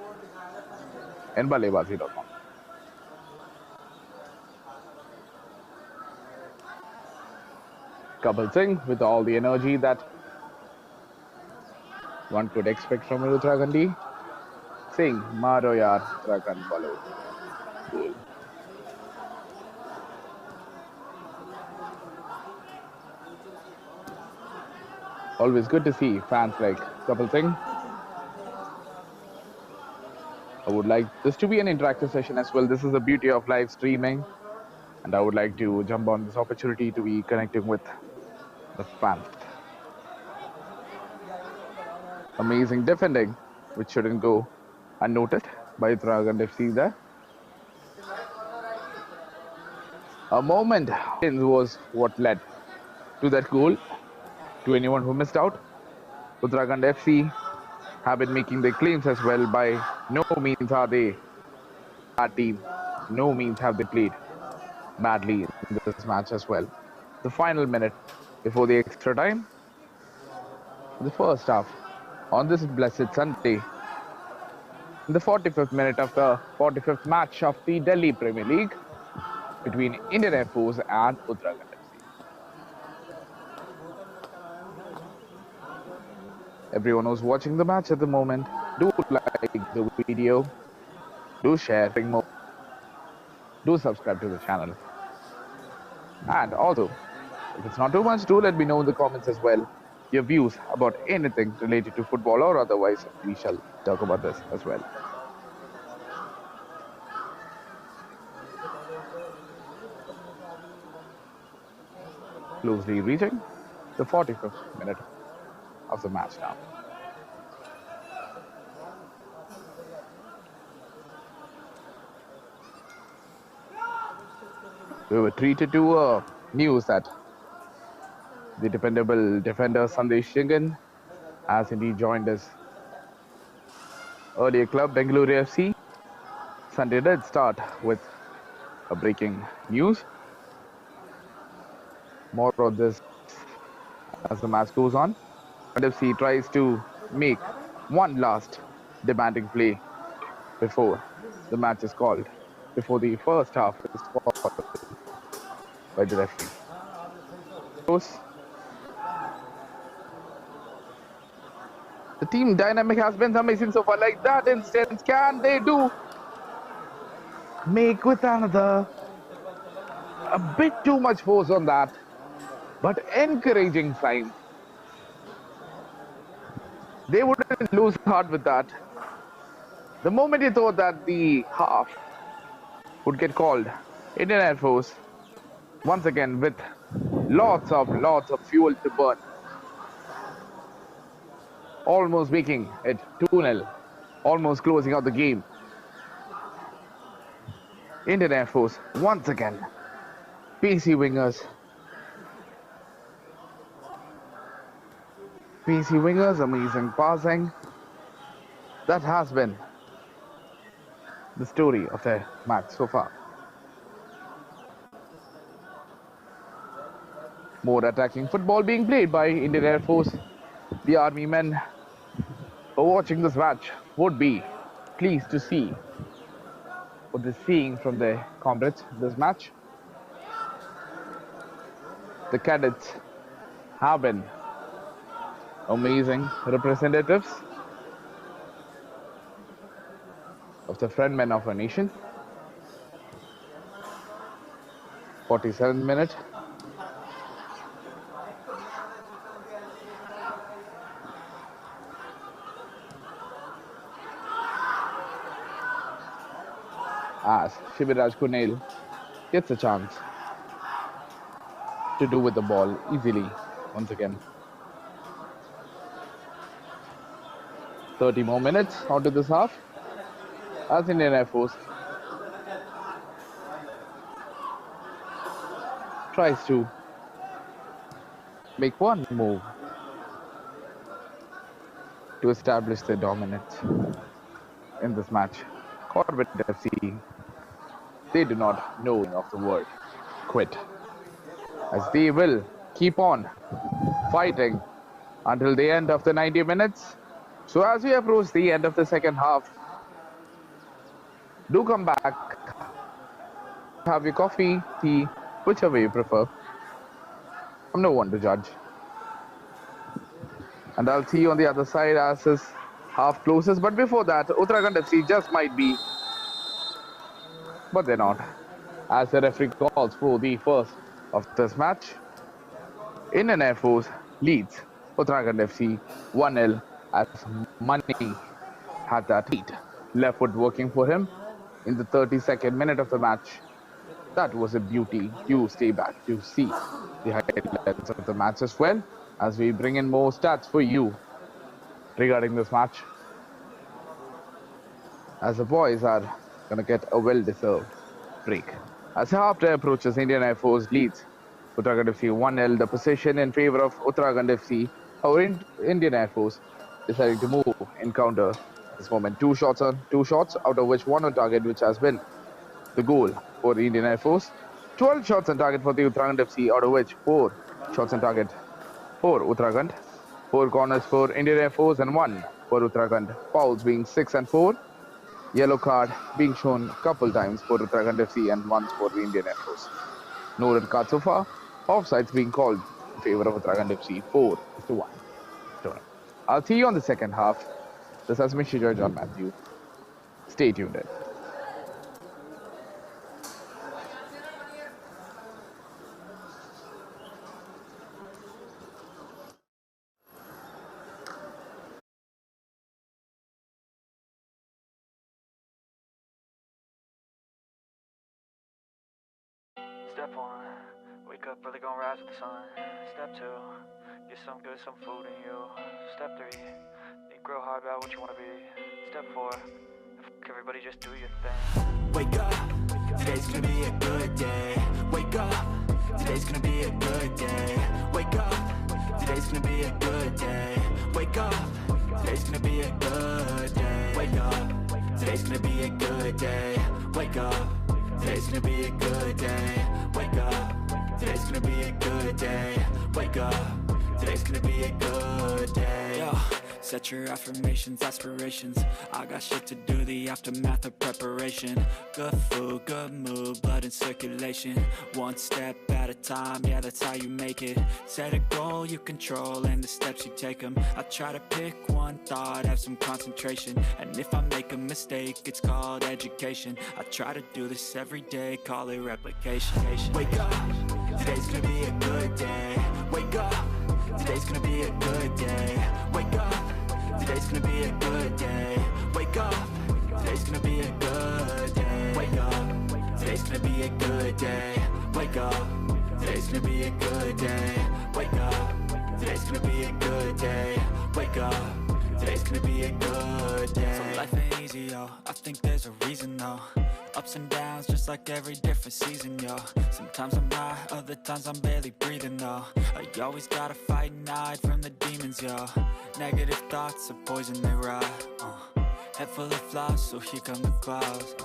And BalleBaazi.com. Kapil Singh with all the energy that one could expect from an Uttarakhandi. Singh, Maro yaar, Uttarakhand bolo. Cool. Always good to see fans like Kapil Singh. I would like this to be an interactive session as well. This is the beauty of live streaming. And I would like to jump on this opportunity to be connecting with the fans. Amazing defending, which shouldn't go unnoticed by Uttarakhand FC there. A moment was what led to that goal. To anyone who missed out, Uttarakhand FC have been making their claims as well. By no means are they bad team. No means have they played badly in this match as well. The final minute before the extra time, the first half on this blessed Sunday, in the 45th minute of the 45th match of the Delhi Premier League between Indian Air Force and Uttarakhand FC. Everyone who's watching the match at the moment, do like the video, do share, do subscribe to the channel. And also, if it's not too much, do let me know in the comments as well your views about anything related to football or otherwise. We shall talk about this as well. Closely reaching the 45th minute of the match now. We were treated to news that the dependable defender Sandesh Shingan has indeed joined his earlier club Bengaluru FC. Sunday did start with a breaking news. More of this as the match goes on. FC tries to make one last demanding play before the match is called, before the first half is called by the referee. The team dynamic has been amazing so far. Like that instance, can they do make with another? A bit too much force on that, but encouraging sign. They wouldn't lose heart with that. The moment he thought that the half would get called, Indian Air Force once again with lots of fuel to burn, almost making it 2-0, almost closing out the game. Indian Air Force once again, pacey wingers, amazing passing. That has been the story of the match so far. More attacking football being played by Indian Air Force. The army men who are watching this match would be pleased to see what they're seeing from their comrades in this match. The cadets have been amazing representatives of the friend men of our nation. 47th minute. As Shiviraj Kunel gets a chance to do with the ball easily once again. 30 more minutes onto this half as Indian Air Force tries to make one move to establish their dominance in this match. Corbett FC, they do not know of the word quit, as they will keep on fighting until the end of the 90 minutes. So as we approach the end of the second half, do come back, have your coffee, tea, whichever you prefer. I'm no one to judge. And I'll see you on the other side as this half closes. But before that, Uttarakhand FC just might be, but they're not, as the referee calls for the first of this match. Indian Air Force leads Uttarakhand FC 1-0 as Money had that lead. Left foot working for him in the 32nd minute of the match. That was a beauty. You stay back to see the highlights of the match as well, as we bring in more stats for you regarding this match, as the boys are going to get a well-deserved break. As half time approaches, Indian Air Force leads Uttarakhand FC 1-0. The position in favor of Uttarakhand FC. Our Indian Air Force deciding to move in counter at this moment. Two shots, out of which one on target, which has been the goal for the Indian Air Force. 12 shots on target for the Uttarakhand FC, out of which 4 shots on target for Uttarakhand. 4 corners for Indian Air Force and 1 for Uttarakhand. Fouls being 6 and 4. Yellow card being shown a couple times for Uttarakhand FC and once for the Indian Air Force. No red card so far. Offsides being called in favor of Uttarakhand FC 4-1. I'll see you on the second half. This is Mr. John Matthew. Stay tuned in. Step 1, wake up early, gonna rise with the sun. Step 2, get some good, some food in you. Step 3, think real hard about what you wanna be. Step 4, everybody just do your thing. Wake up, today's gonna be a good day. Wake up, today's gonna be a good day. Wake up, today's gonna be a good day. Wake up, today's gonna be a good day. Wake up, today's gonna be a good day. Wake up, today's gonna be a good day. Wake up, today's gonna be a good day. Wake up, today's gonna be a good day. Yo, set your affirmations, aspirations. I got shit to do, the aftermath of preparation. Good food, good mood, blood in circulation. One step at a time, yeah, that's how you make it. Set a goal you control and the steps you take them. I try to pick one thought, have some concentration. And if I make a mistake, it's called education. I try to do this every day, call it replication. Wake up, today's gonna be a good day. Wake up, today's gonna be a good day. Wake up, today's gonna be a good day. Wake up, today's gonna be a good day. Wake up, today's gonna be a good day. Wake up, today's gonna be a good day. Wake up, today's gonna be a good day. Wake up, today's gonna be a good day. So life ain't easy, yo, I think there's a reason though. Ups and downs, just like every different season, yo. Sometimes I'm high, other times I'm barely breathing, though. I always gotta fight and hide from the demons, yo. Negative thoughts are poison, they rot. Head full of flies, so here come the clouds.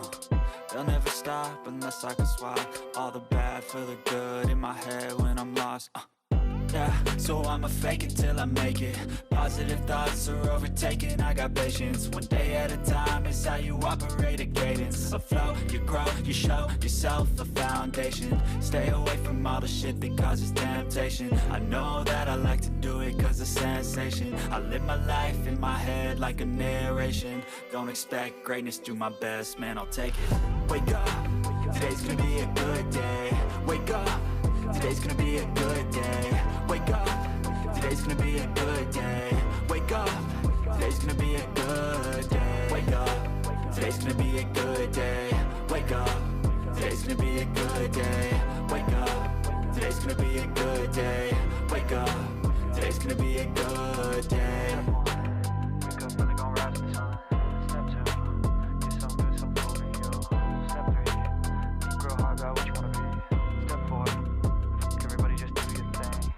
They'll never stop unless I can swap all the bad for the good in my head when I'm lost. Yeah, so I'ma fake it till I make it. Positive thoughts are overtaken, I got patience. One day at a time is how you operate a cadence. A flow, you grow, you show yourself a foundation. Stay away from all the shit that causes temptation. I know that I like to do it cause it's sensation. I live my life in my head like a narration. Don't expect greatness, do my best, man, I'll take it. Wake up, today's gonna be a good day. Wake up, today's gonna be a good day. Wake up, today's gonna be a good day. Wake up, today's gonna be a good day. Wake up, today's gonna be a good day. Wake up, today's gonna be a good day. Wake up, today's gonna be a good day. Wake up, today's gonna be a good day. Wake up, really gonna rise with the sun. Step 2, get some good, some food in you. Step 3, think real hard about what you wanna be. Step 4, everybody just do your thing.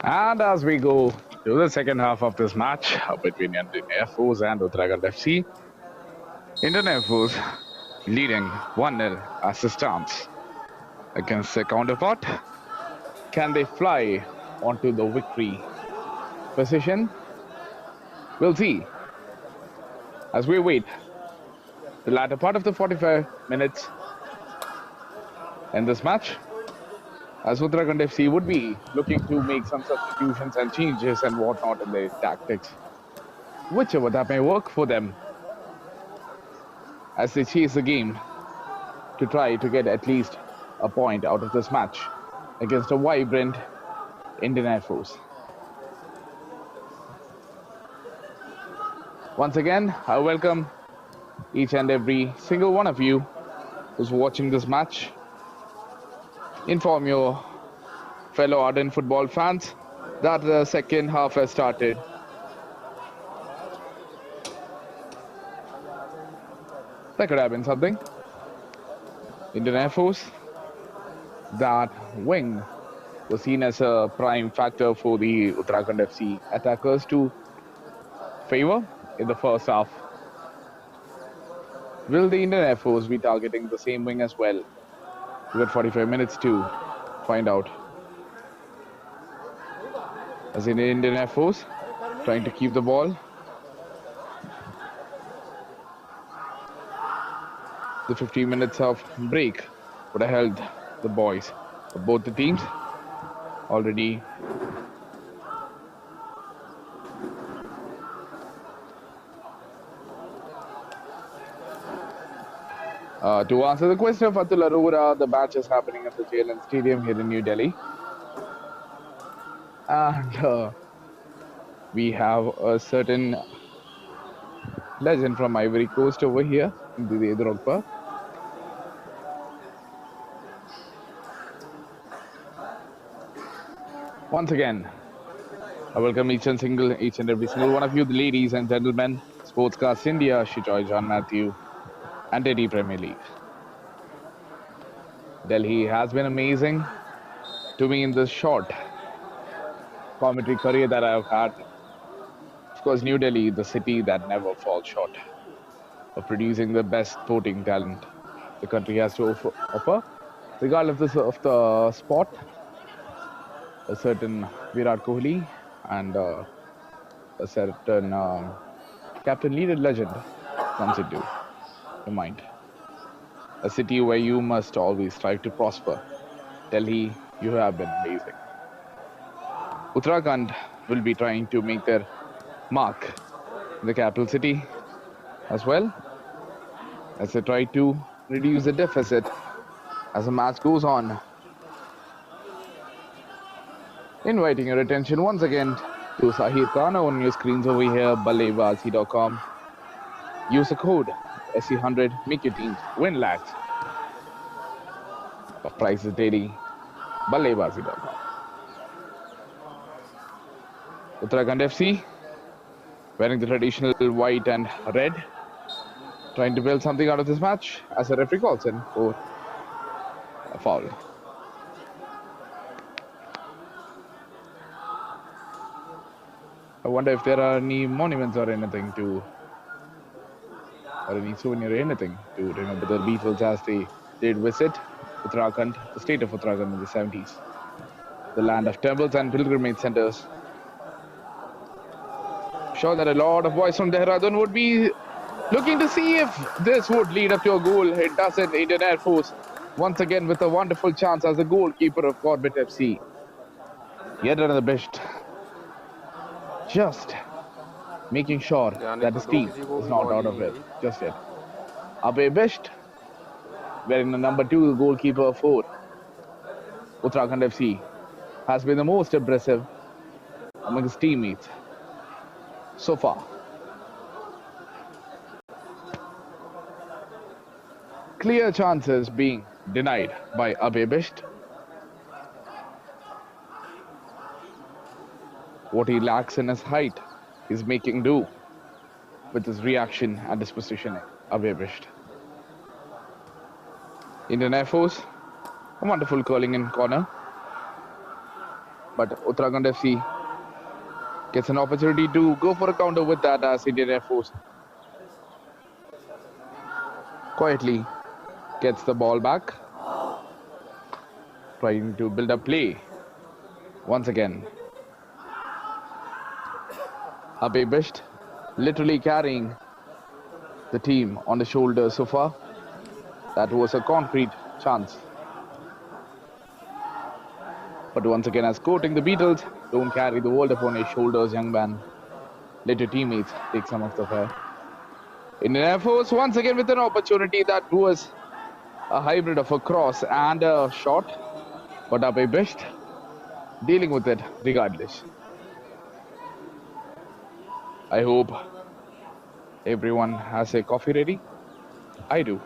And as we go to the second half of this match between Indian Air Force and Uttarakhand FC, Indian Air Force leading 1-0 as it stands against their counterpart. Can they fly onto the victory position? We'll see as we wait the latter part of the 45 minutes in this match, as Uttarakhand FC would be looking to make some substitutions and changes and whatnot in their tactics, whichever that may work for them, as they chase the game to try to get at least a point out of this match against a vibrant Indian Air Force. Once again, I welcome each and every single one of you who's watching this match. Inform your fellow ardent football fans that the second half has started. That could have been something. Indian Air Force, that wing was seen as a prime factor for the Uttarakhand FC attackers to favor in the first half. Will the Indian Air Force be targeting the same wing as well? We've got 45 minutes to find out. As in the Indian Air Force trying to keep the ball. The 15 minutes of break would have held the boys of both the teams already. To answer the question of Atul Arora, the match is happening at the JLN Stadium here in New Delhi. And we have a certain legend from Ivory Coast over here, Didier Drogba. Once again, I welcome each and every single one of you, the ladies and gentlemen, Sportscast India, Shijoy, John Matthew, and Teddy Premier League. Delhi has been amazing to me in this short commentary career that I've had. Of course, New Delhi, the city that never falls short of producing the best sporting talent the country has to offer, regardless of the sport. A certain Virat Kohli and a certain captain leader legend comes into your mind. A city where you must always strive to prosper. Delhi, you have been amazing. Uttarakhand will be trying to make their mark in the capital city as well, as they try to reduce the deficit as the match goes on. Inviting your attention once again to Sahir Khan on your screens over here, BalleBaazi.com. Use the code SC100, make your teams win lakhs. Prices daily, BalleBaazi.com. Uttarakhand FC wearing the traditional white and red, trying to build something out of this match as a referee calls in for a foul. I wonder if there are any monuments or anything to, or any souvenir or anything to remember the Beatles as they did visit Uttarakhand, the state of Uttarakhand in the 70s. The land of temples and pilgrimage centers. I'm sure that a lot of boys from Dehradun would be looking to see if this would lead up to a goal. It doesn't. Indian Air Force once again with a wonderful chance as the goalkeeper of Corbett FC. Yet another best. Just making sure that his team is not out of it just yet. Abe Best, wearing the number 2 goalkeeper for Uttarakhand FC, has been the most impressive among his teammates so far. Clear chances being denied by Abe Best. What he lacks in his height is making do with his reaction and his positioning. Abe Best. Indian Air Force, a wonderful curling in corner. but Uttarakhand FC gets an opportunity to go for a counter with that as Indian Air Force quietly gets the ball back, trying to build up play. Once again, Abe Bisht literally carrying the team on the shoulders so far. That was a concrete chance. But once again, as quoting the Beatles, don't carry the world upon your shoulders, young man. Let your teammates take some of the fare. Indian Air Force once again with an opportunity that was a hybrid of a cross and a shot. But Abe Bisht dealing with it regardless. I hope everyone has a coffee ready. I do.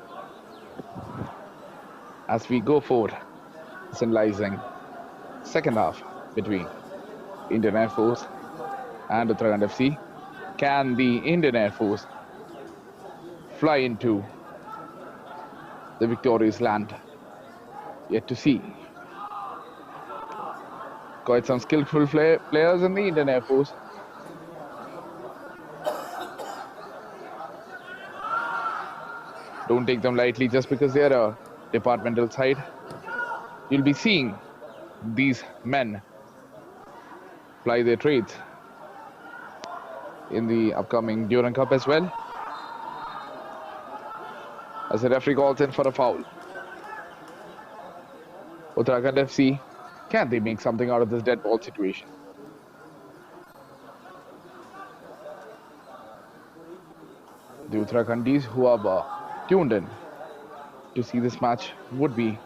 As we go for symbolizing second half between Indian Air Force and Uttarakhand FC, can the Indian Air Force fly into the victorious land? Yet to see. Quite some skillful players in the Indian Air Force. Don't take them lightly just because they're a departmental side. You'll be seeing these men ply their trades in the upcoming Durand Cup as well. As the referee calls in for a foul. Uttarakhand FC, can they make something out of this dead ball situation? The Uttarakhandis who have tuned in to see this match would be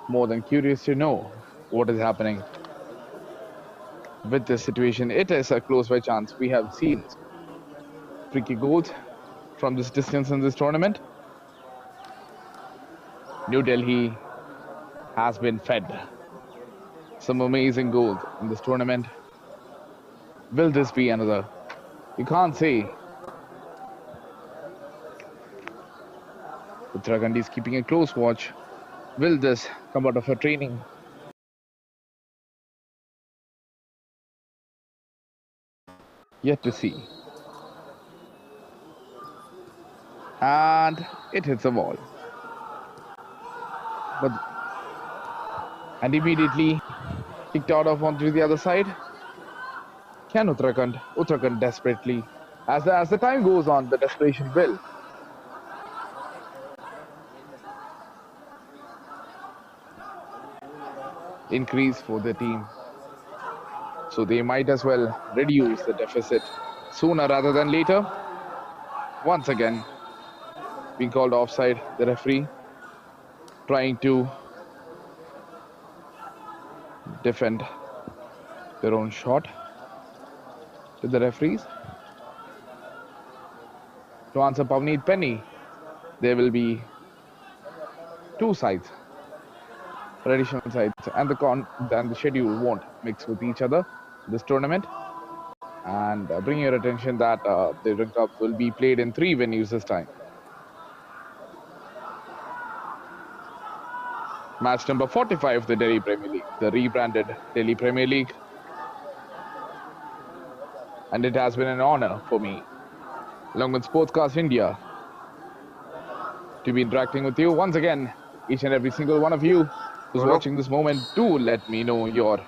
more than curious to know what is happening with this situation. It is a close by chance. We have seen freaky goals from this distance in this tournament. New Delhi has been fed some amazing goals in this tournament. Will this be another? You can't say. Uttarakhand is keeping a close watch. Will this come out of her training? Yet to see. And it hits the wall. And immediately kicked out of onto the other side. Can Uttarakhand desperately, as the time goes on, the desperation will increase for the team. So they might as well reduce the deficit sooner rather than later. Once again, being called offside, the referee trying to defend their own shot to the referees. To answer Pavneet Penny, there will be two sides, traditional sides, and the schedule won't mix with each other this tournament. And bring your attention that the Durand Cup will be played in 3 venues this time. Match number 45 of the Delhi Premier League, the rebranded Delhi Premier League. And it has been an honor for me, along with Sportscast India, to be interacting with you. Once again, each and every single one of you who's watching this moment, do let me know your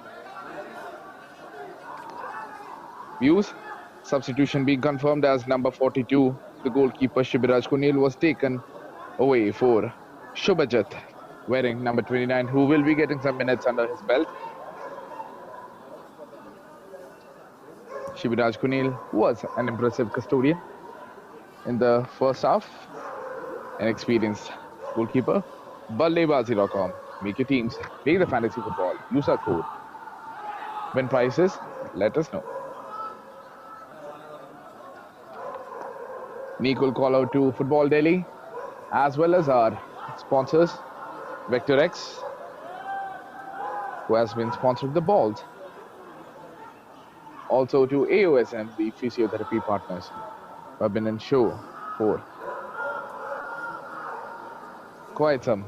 views. Substitution being confirmed as number 42, the goalkeeper Shibiraj Kunil was taken away for Shubhajit, wearing number 29, who will be getting some minutes under his belt. Shibiraj Kunil was an impressive custodian in the first half, an experienced goalkeeper. BalleBaazi.com. Make your teams play the fantasy football. Use our code. Win prizes, let us know. Equal call out to Football Delhi, as well as our sponsors, Vector X, who has been sponsoring the balls. Also to AOSM, the physiotherapy partners, who have been in show for quite some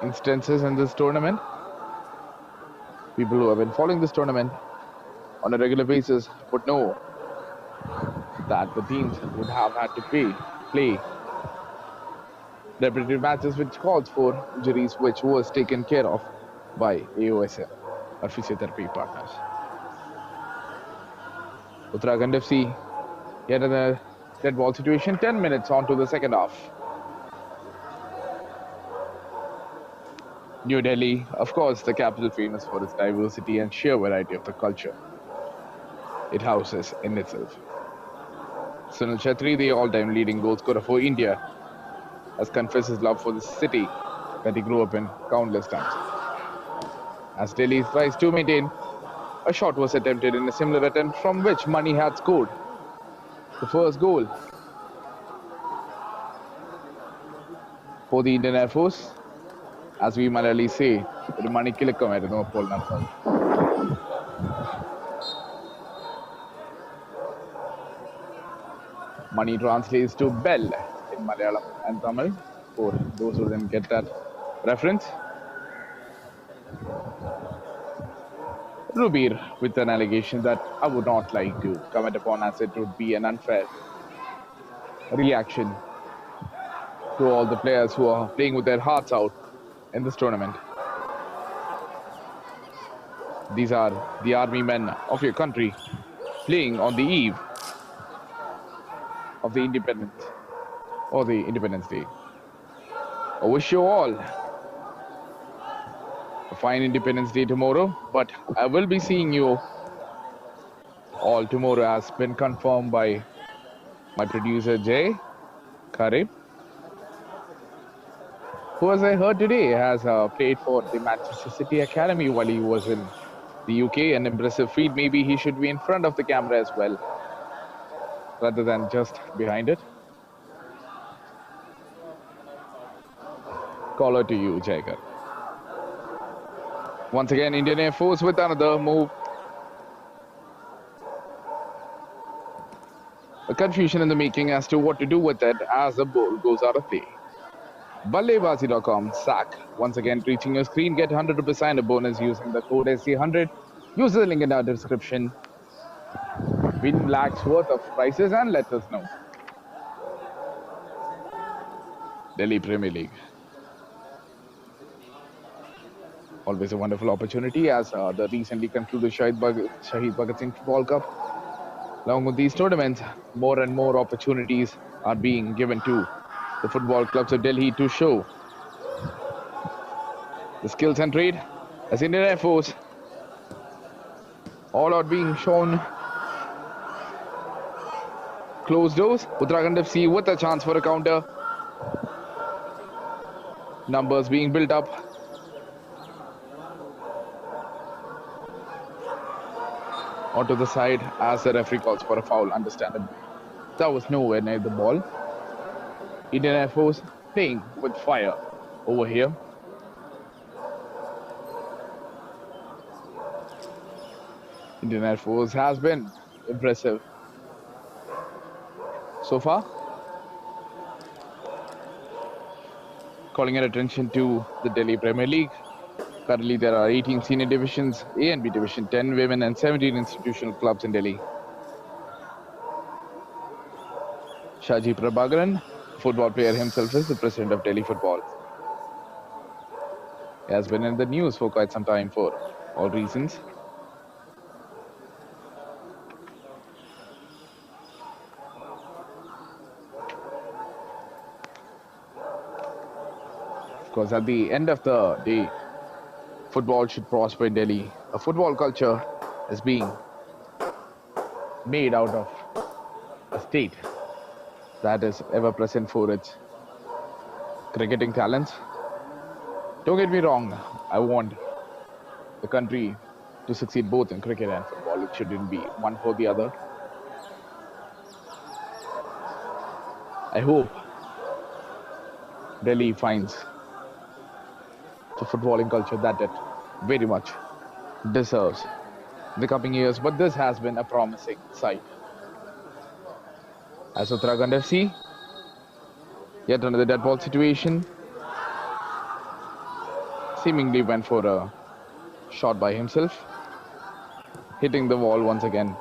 instances in this tournament. People who have been following this tournament on a regular basis would know that the teams would have had to play repetitive matches which calls for injuries which was taken care of by AOSM, our physiotherapy partners. Uttarakhand FC, yet another dead ball situation, 10 minutes on to the second half. New Delhi, of course, the capital famous for its diversity and sheer variety of the culture it houses in itself. Sunil Chhetri, the all-time leading goal scorer for India, has confessed his love for the city that he grew up in countless times. As Delhi tries to maintain, a shot was attempted in a similar attempt from which Mani had scored the first goal for the Indian Air Force. As we Malayali say, ഒരു മണിക്കിലക്കമായിരുന്നു അപ്പോൾ നടന്നത്. Mani translates to bell in Malayalam and Tamil for those who didn't get that reference. Rubir with an allegation that I would not like to comment upon, as it would be an unfair reaction to all the players who are playing with their hearts out in this tournament. These are the army men of your country playing on the eve of the independence or the Independence Day. I wish you all a fine Independence Day tomorrow, but I will be seeing you all tomorrow, has been confirmed by my producer Jay Karib, who, as I heard today, has played for the Manchester City Academy while he was in the UK. An impressive feat. Maybe he should be in front of the camera as well, rather than just behind it. Caller to you, Jaigar. Once again, Indian Air Force with another move. A confusion in the making as to what to do with it as the ball goes out of play. BalleBaazi.com sack. Once again, reaching your screen. Get 100 rupees sign a bonus using the code SC100. Use the link in our description. Win lakhs worth of prizes and let us know. Delhi Premier League. Always a wonderful opportunity as the recently concluded Shahid Bhagat Singh Football Cup. Along with these tournaments, more and more opportunities are being given to the football clubs of Delhi to show the skills and trade as Indian Air Force all out being shown. Closed doors. Uttarakhand FC with a chance for a counter. Numbers being built up. Onto the side as the referee calls for a foul, understandable. That was nowhere near the ball. Indian Air Force playing with fire over here. Indian Air Force has been impressive so far. Calling your attention to the Delhi Premier League. Currently, there are 18 senior divisions, A and B division, 10 women and 17 institutional clubs in Delhi. Shaji Prabhakaran, football player himself, is the president of Delhi Football. He has been in the news for quite some time for all reasons. Of course, at the end of the day, football should prosper in Delhi. A football culture is being made out of a state that is ever present for its cricketing talents. Don't get me wrong, I want the country to succeed both in cricket and football. It shouldn't be one for the other. I hope Delhi finds the footballing culture that it very much deserves in the coming years, but this has been a promising sight. As Uttarakhand FC, yet another dead ball situation. seemingly went for a shot by himself, hitting the wall once again.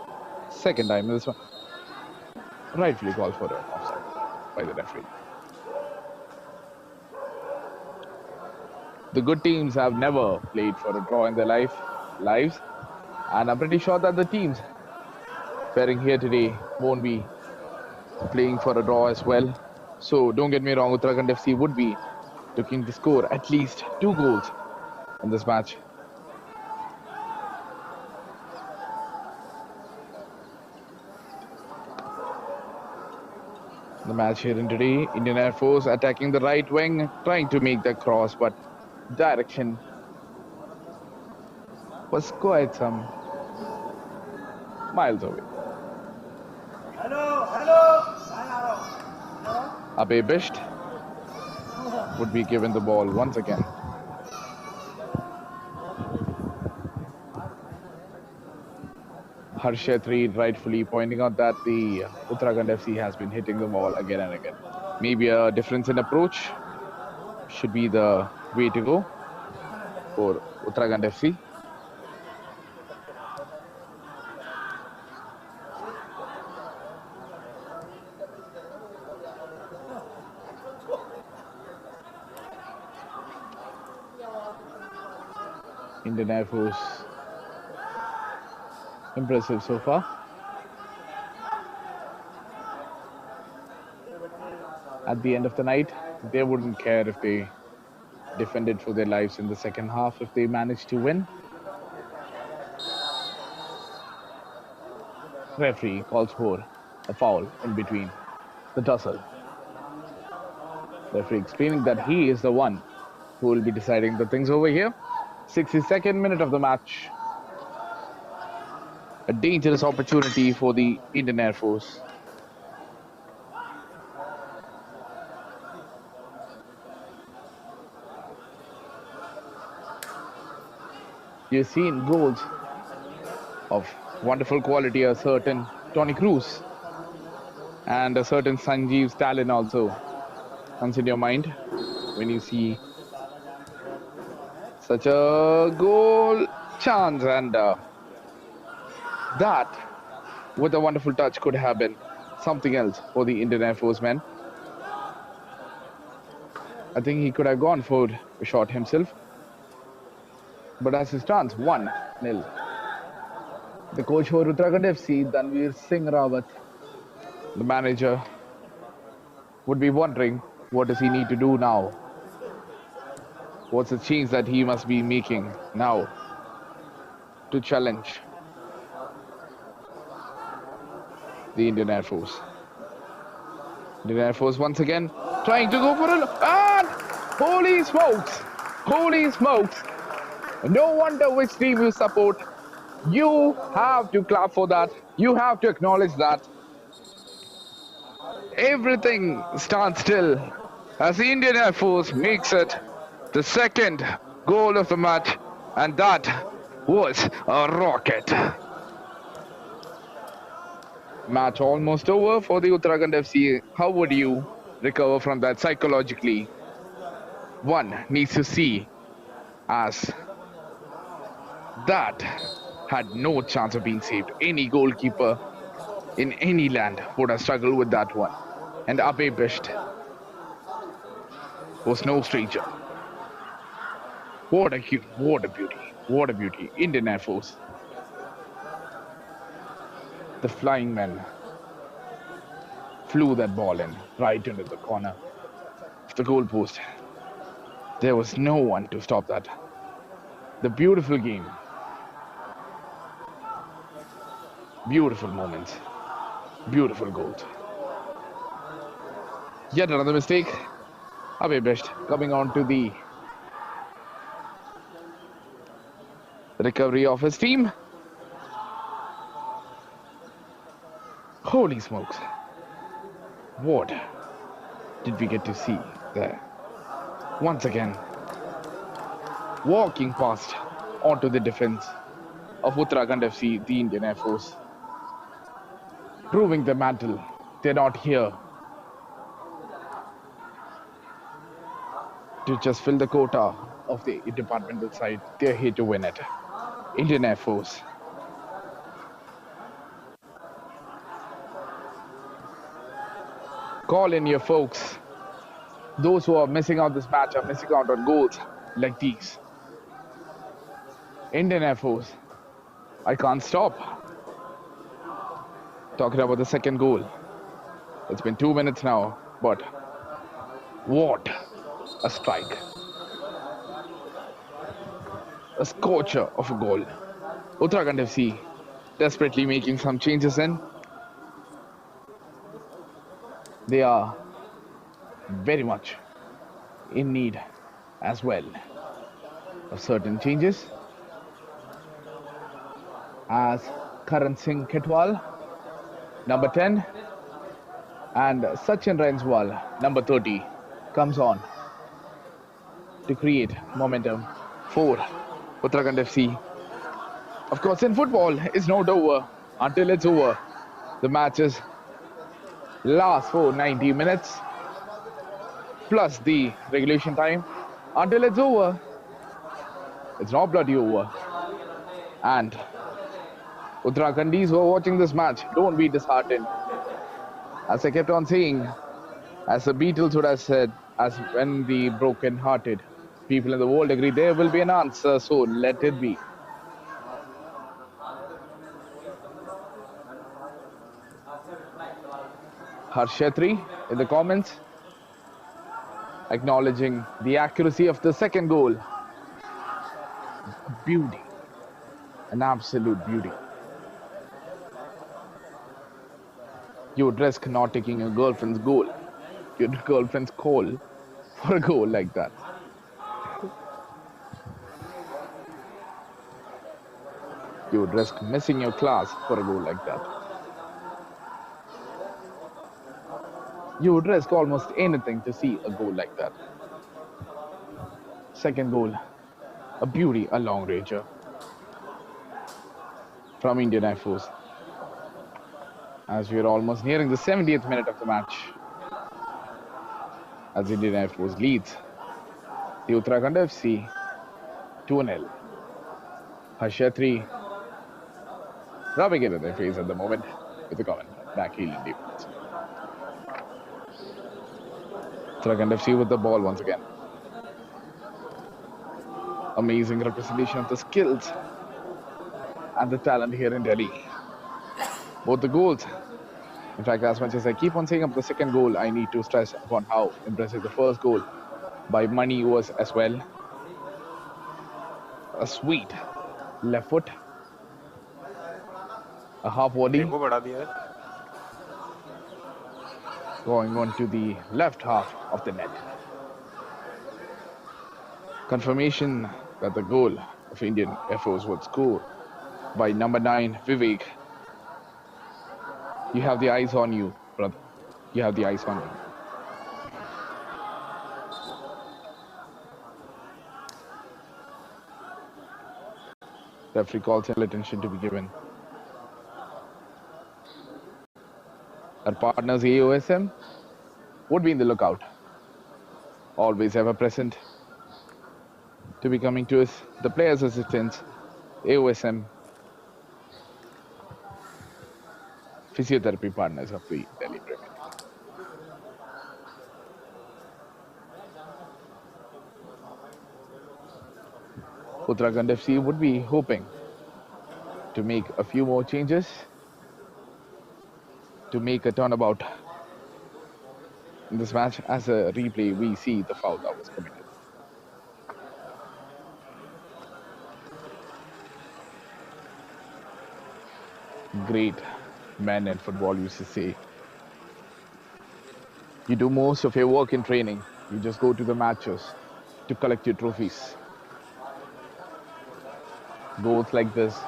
Second time this one, rightfully called for an offside by the referee. The good teams have never played for a draw in their lives, and I'm pretty sure that the teams faring here today won't be playing for a draw as well. So don't get me wrong, Uttarakhand FC would be looking to score at least 2 goals in this match. The match here in today, Indian Air Force attacking the right wing, trying to make the cross, but direction was quite some miles away. Abe Bisht would be given the ball once again. Harshetri rightfully pointing out that the Uttarakhand FC has been hitting the ball again and again. Maybe a difference in approach should be the way to go for Uttarakhand FC. Indian Air Force impressive so far. At the end of the night, they wouldn't care if they defended for their lives in the second half if they managed to win. Referee calls for a foul in between the tussle. Referee explaining that he is the one who will be deciding the things over here. 62nd minute of the match. A dangerous opportunity for the Indian Air Force. You've seen goals of wonderful quality, a certain Tony Cruz and a certain Sanjeev Stalin also comes in your mind when you see such a goal chance, and that with a wonderful touch could have been something else for the Indian Air Force men. I think he could have gone for a shot himself, but as it stands, 1-0. The coach for Uttarakhand FC, Danveer Singh Rawat, the manager, would be wondering what does he need to do now. What's the change that he must be making now to challenge the Indian Air Force. Indian Air Force once again trying to go for it, and holy smokes! No wonder which team you support. You have to clap for that. You have to acknowledge that. Everything stands still as the Indian Air Force makes it the second goal of the match, and that was a rocket. Match almost over for the Uttarakhand FC. How would you recover from that psychologically? One needs to see as that had no chance of being saved. Any goalkeeper in any land would have struggled with that one. And Abe Bisht was no stranger. What a beauty. Indian Air Force. The flying men flew that ball in right into the corner of the goal post. There was no one to stop that. The beautiful game. Beautiful moments. Beautiful goals. Yet another mistake. Abe Bisht coming on to the recovery of his team. Holy smokes. What did we get to see there? Once again, walking past onto the defense of Uttarakhand FC, the Indian Air Force, proving the mantle. They're not here to just fill the quota of the departmental side. They're here to win it. Indian Air Force. Call in your folks. Those who are missing out this match are missing out on goals like these. Indian Air Force. I can't stop talking about the second goal. It's been 2 minutes now, but what a strike. A scorcher of a goal. Uttarakhand FC desperately making some changes in. They are very much in need as well of certain changes, as Karan Singh Ketwal, number 10, and Sachin Rainswal, number 30, comes on to create momentum for Uttarakhand FC. Of course, in football, it's not over until it's over. The matches last for 90 minutes plus the regulation time. Until it's over, it's not bloody over. And Uttarakhandis who are watching this match, don't be disheartened. As I kept on saying, as the Beatles would have said, as when the broken-hearted people in the world agree, there will be an answer, so let it be. Harshetri in the comments, acknowledging the accuracy of the second goal. A beauty, an absolute beauty. You would risk not taking your girlfriend's goal, your girlfriend's call for a goal like that. You would risk missing your class for a goal like that. You would risk almost anything to see a goal like that. Second goal, a beauty, a long ranger from Indian Air Force. As we are almost nearing the 70th minute of the match, as Indian Air Force leads the Uttarakhand FC 2-0. Harshetri rubbing it in their face at the moment with a comment, back heel in defense. Uttarakhand FC with the ball once again. Amazing representation of the skills and the talent here in Delhi. Both the goals. In fact, as much as I keep on saying about the second goal, I need to stress upon how impressive the first goal by Mani was as well. A sweet left foot, a half volley going on to the left half of the net. Confirmation that the goal of Indian Air Force was scored by number 9 Vivek. You have the eyes on you, brother. You have the eyes on you. Referee calls attention to be given. Our partners AOSM would be in the lookout. Always ever present to be coming to us. The players' assistants, AOSM, physiotherapy partners of the Delhi Premier League. Uttarakhand FC would be hoping to make a few more changes to make a turnabout in this match. As a replay, we see the foul that was committed. Great men in football used to say, you do most of your work in training, you just go to the matches to collect your trophies. Goals like this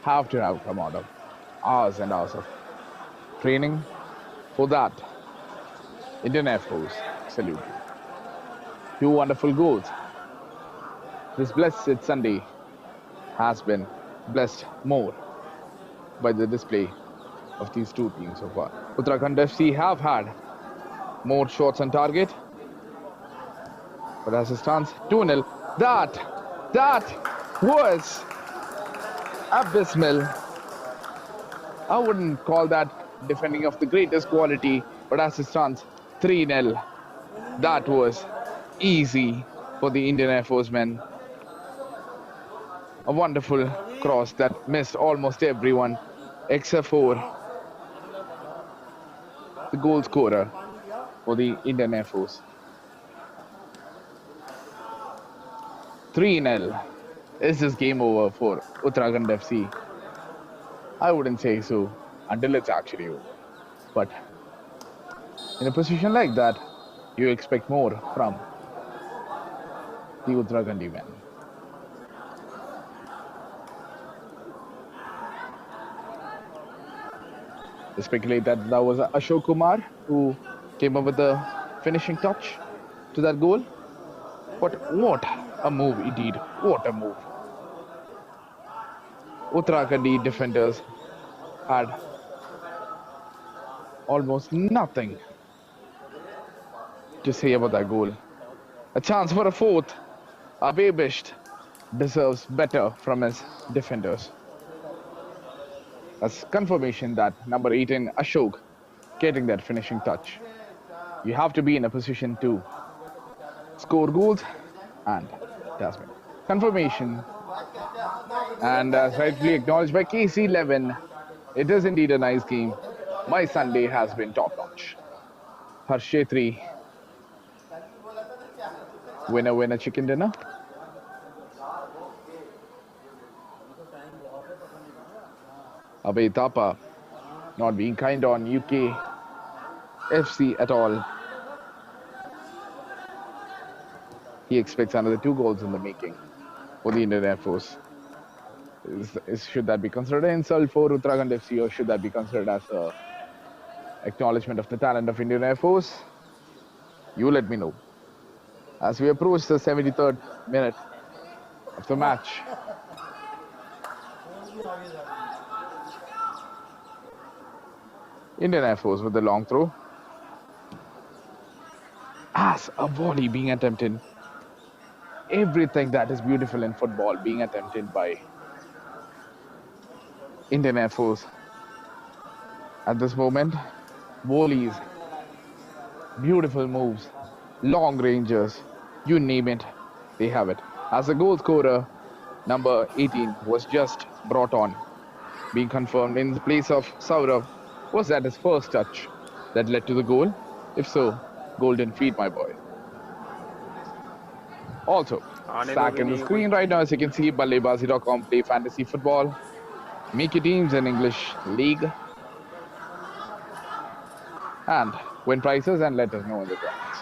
have to have come out of hours and hours of training. For that, Indian Air Force, salute you. 2 wonderful goals. This blessed Sunday has been blessed more by the display of these two teams so far. Uttarakhand FC have had more shots on target, But as it stands, 2-0. That was abysmal. I wouldn't call that defending of the greatest quality, but as it stands, 3-0. That was easy for the Indian Air Force men. A wonderful cross that missed almost everyone except for the goal scorer for the Indian Air Force. 3-0. Is this game over for Uttarakhand FC? I wouldn't say so until it's actually over. But in a position like that, you expect more from the Uttarakhandi men. They speculate that was Ashok Kumar who came up with the finishing touch to that goal. But what a move indeed. What a move. Uttarakhandi defenders had almost nothing to say about that goal. A chance for a fourth. Abebisht deserves better from his defenders. That's confirmation that number 18 Ashok getting that finishing touch. You have to be in a position to score goals, and that's been confirmation. And as rightfully acknowledged by KC11, it is indeed a nice game. My Sunday has been top notch. Harshetri, winner chicken dinner. Abhay Thapa not being kind on UK FC at all. He expects another 2 goals in the making for the Indian Air Force. Should that be considered an insult for Uttarakhand FC, or should that be considered as an acknowledgement of the talent of Indian Air Force? You let me know. As we approach the 73rd minute of the match. Indian Air Force with the long throw. As a volley being attempted. Everything that is beautiful in football being attempted by Indian Air Force. At this moment, volleys, beautiful moves, long ranges, you name it, they have it. As a goal scorer, number 18 was just brought on, being confirmed in the place of Saurav. Was that his first touch that led to the goal? If so, golden feet, my boy. Also, back in the screen right now, as you can see, BalleBaazi.com, play fantasy football. Make your teams in English League. And win prizes and let us know in the comments.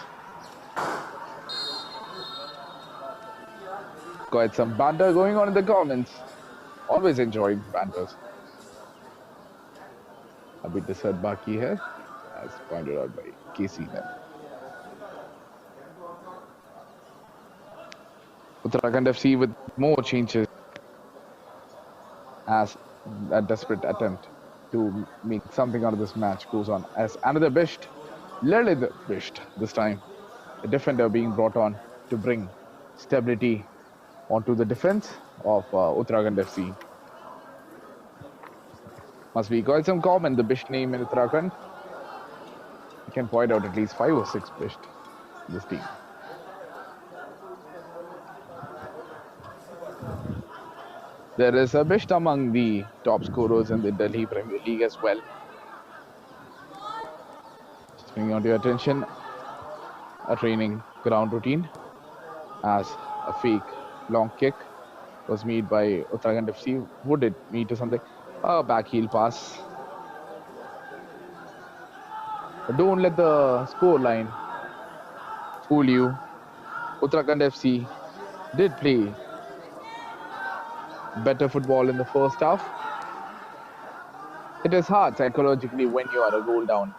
Quite some banter going on in the comments. Always enjoyed banters. A bit dessert baki here, as pointed out by KC then. Uttarakhand FC with more changes as a desperate attempt to make something out of this match goes on. As another Bisht, Lalit Bisht this time, a defender being brought on to bring stability onto the defense of Uttarakhand FC. Must be quite some common, the Bisht name in Uttarakhand. You can point out at least 5 or 6 Bisht in this team. There is a Bisht among the top scorers in the Delhi Premier League as well. Just bringing on to your attention, a training ground routine as a fake long kick was made by Uttarakhand FC. Would it lead to something? A back heel pass. But don't let the score line fool you. Uttarakhand FC did play better football in the first half. It is hard psychologically when you are a goal down.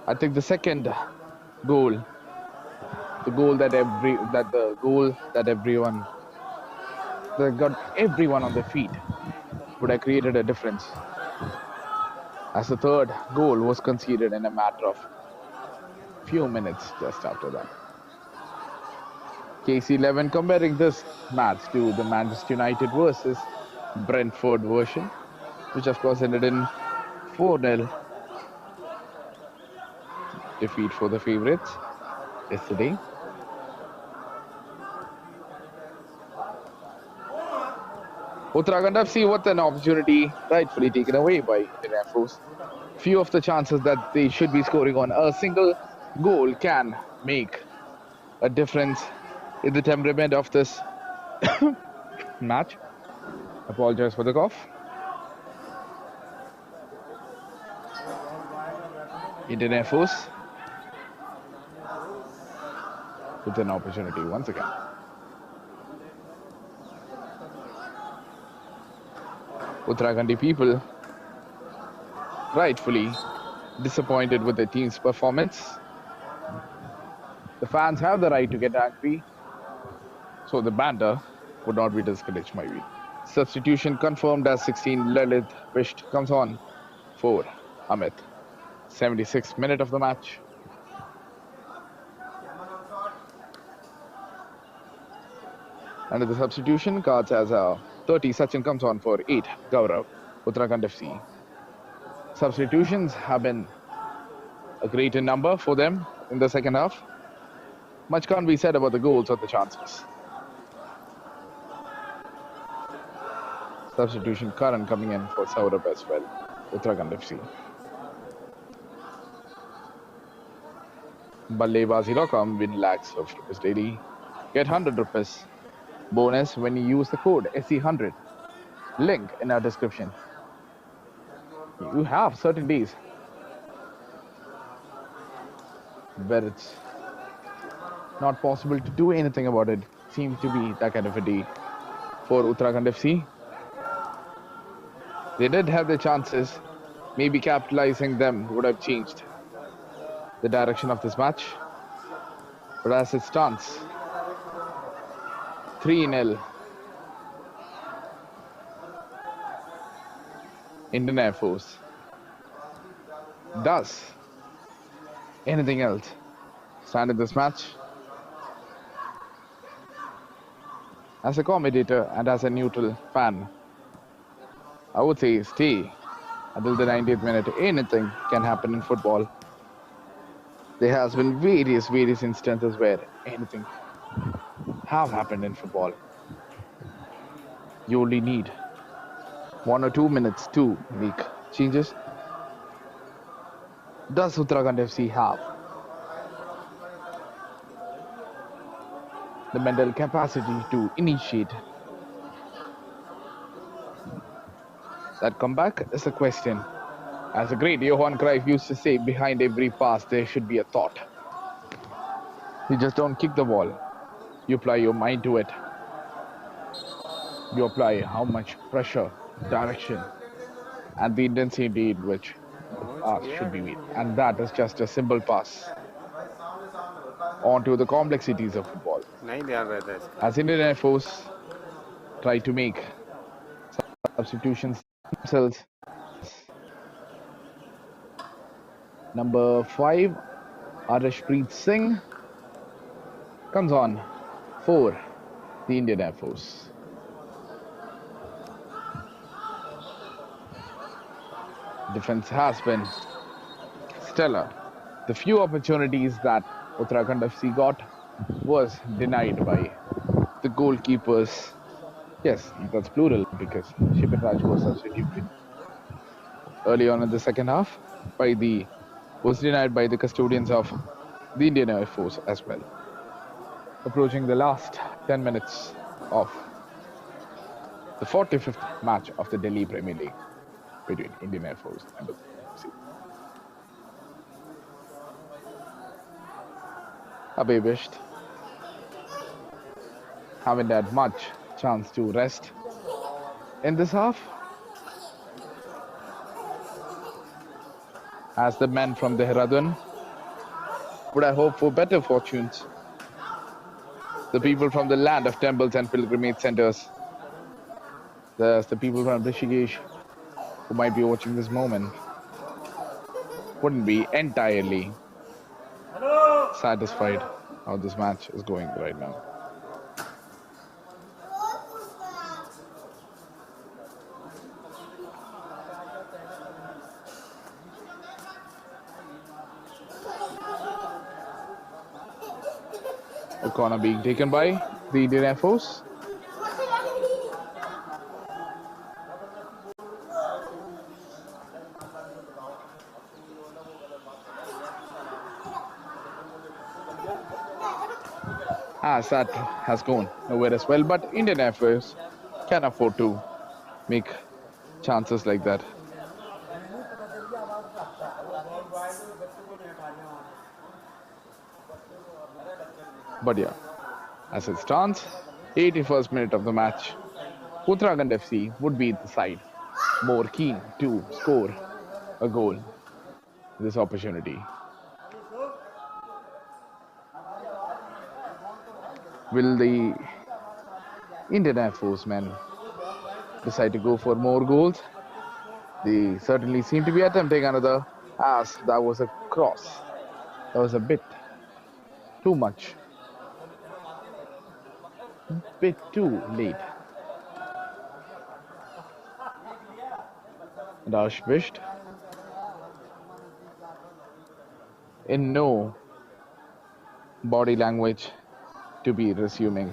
I think the second goal, that got everyone on their feet, would have created a difference. As the third goal was conceded in a matter of few minutes just after that. KC11 comparing this match to the Manchester United versus Brentford version, which of course ended in 4-0 defeat for the favourites yesterday. Uttarakhand FC, what an opportunity rightfully taken away by Indian Air Force. Few of the chances that they should be scoring on a single goal can make a difference in the temperament of this match. Apologize for the cough. Indian Air Force with an opportunity once again. Uttarakhandi people rightfully disappointed with the team's performance. The fans have the right to get angry, so the banter would not be discouraged, maybe. Substitution confirmed as 16 Lalit Visht comes on for Amit. 76th minute of the match. Under the substitution, cards as 30 Sachin comes on for 8 Gaurav, Uttarakhand FC. Substitutions have been a greater number for them in the second half. Much can't be said about the goals or the chances. Substitution Karan coming in for Saurabh as well, Uttarakhand FC. BalleBaazi.com win lakhs of rupees daily. Get 100 rupees bonus when you use the code SE100. Link in our description. You have certain days where it's not possible to do anything about it. Seems to be that kind of a day for Uttarakhand FC. They did have the chances. Maybe capitalizing them would have changed the direction of this match. But as it stands, 3-0. Indian Air Force. Does anything else stand in this match? As a commentator and as a neutral fan, I would say stay until the 90th minute. Anything can happen in football. There has been various instances where anything have happened in football. You only need 1 or 2 minutes to make changes. Does Uttarakhand FC have the mental capacity to initiate that comeback? Is the question. As the great Johan Cruyff used to say, behind every pass there should be a thought. You just don't kick the ball. You apply your mind to it. You apply how much pressure, direction, and the intensity in which the pass should be made. And that is just a simple pass onto the complexities of football. As Indian Air Force try to make substitutions themselves. Number 5, Arshpreet Singh comes on for the Indian Air Force. Defense has been stellar. The few opportunities that Uttarakhand FC got was denied by the goalkeepers. Yes, that's plural because Shipin Raj was substituted early on in the second half was denied by the custodians of the Indian Air Force as well. Approaching the last 10 minutes of the 45th match of the Delhi Premier League between Indian Air Force and the FC. Abhay Bisht haven't had much chance to rest in this half, as the men from Dehradun would I hope for better fortunes. The people from the land of temples and pilgrimage centers. There's the people from Rishikesh who might be watching this moment wouldn't be entirely satisfied how this match is going right now. corner being taken by the Indian Air Force. As that has gone nowhere as well, but Indian Air Force can afford to make chances like that. But yeah, as it stands, 81st minute of the match, Uttarakhand FC would be the side more keen to score a goal in this opportunity. Will the Indian Air Force men decide to go for more goals? They certainly seem to be attempting another, as that was a cross. That was a bit too much, bit too late. Dash wished in no body language to be resuming.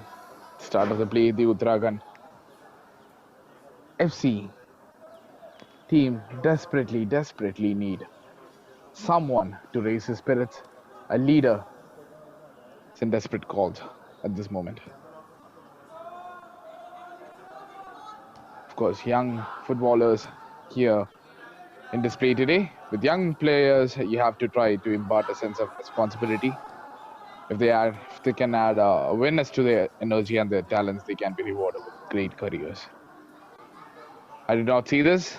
Start of the play, the Uttarakhand FC team desperately need someone to raise his spirits. A leader is in desperate calls at this moment. Of course, young footballers here in display today. With young players, you have to try to impart a sense of responsibility. If they can add awareness to their energy and their talents, they can be rewarded with great careers. I did not see this.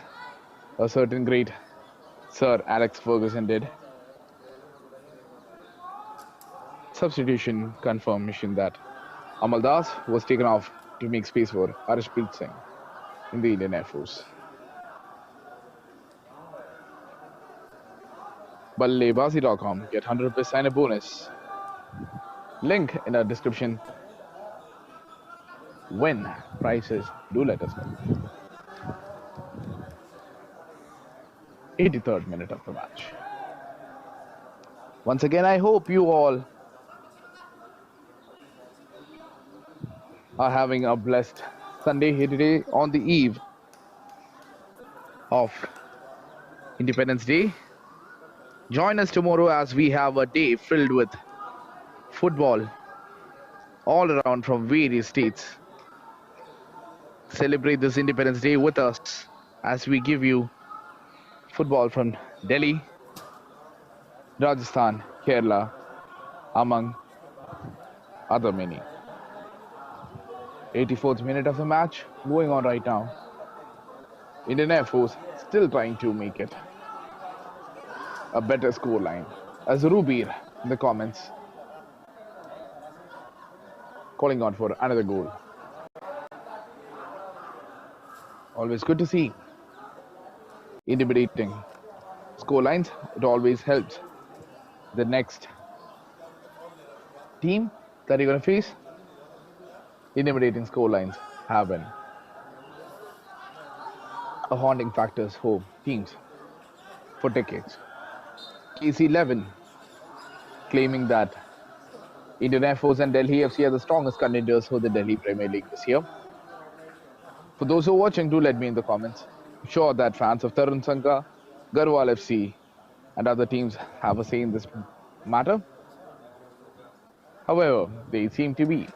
A certain great Sir Alex Ferguson did. Substitution confirmation that Amal Das was taken off to make space for Harshpreet Singh in the Indian Air Force. BalleBaazi.com, get 100 rupees sign-up bonus. Link in our description. Win prizes, do let us know. 83rd minute of the match. Once again, I hope you all are having a blessed Sunday here today on the eve of Independence Day. Join us tomorrow as we have a day filled with football all around from various states. Celebrate this Independence Day with us as we give you football from Delhi, Rajasthan, Kerala, among other many. 84th minute of the match going on right now. Indian Air Force still trying to make it a better scoreline. As Rubir in the comments calling on for another goal. Always good to see intimidating scorelines. It always helps the next team that you're going to face. Intimidating scorelines have been a haunting factors for teams for decades. KC11 claiming that Indian Air Force and Delhi FC are the strongest contenders for the Delhi Premier League this year. For those who are watching, do let me in the comments. I'm sure that fans of Tarun Sanka, Garhwal FC and other teams have a say in this matter. However, they seem to be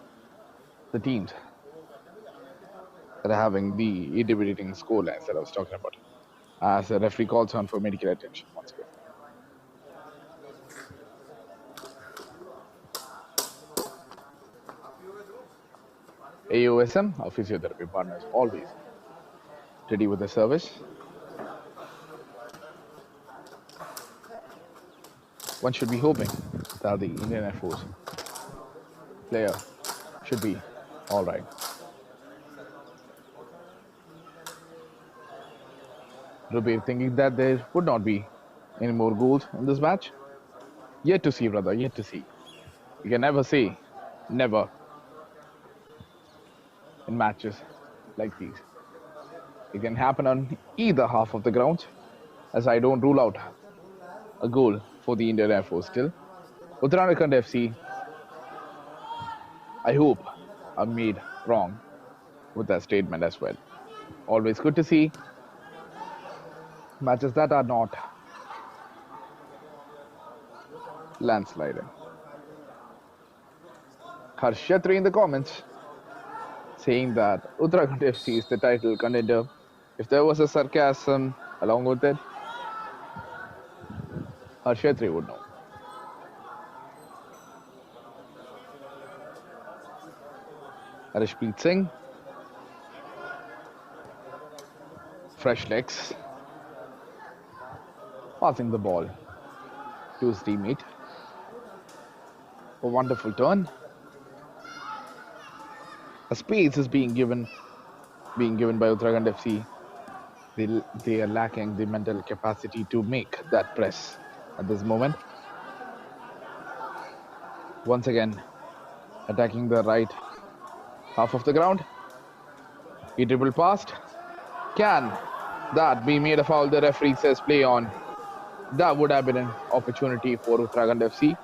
the teams that are having the intimidating scorelines that I was talking about. As the referee calls on for medical attention once again. AOSM, our physiotherapy partners, always ready with the service. One should be hoping that the Indian Air Force player should be all right. Rubir thinking that there would not be any more goals in this match. Yet to see, brother, yet to see. You can never say never in matches like these. It can happen on either half of the ground, as I don't rule out a goal for the Indian Air Force still. Uttarakhand FC I hope I'm made wrong with that statement as well. Always good to see matches that are not landsliding. Harshatri in the comments saying that Uttarakhand FC is the title contender. If there was a sarcasm along with it, Harshatri would know. Harshpreet Singh, fresh legs, passing the ball to his teammate. A wonderful turn. A space is being given by Uttarakhand FC. They are lacking the mental capacity to make that press at this moment. Once again, attacking the right half of the ground. He dribbled past. Can that be made a foul? The referee says play on. That would have been an opportunity for Uttarakhand FC.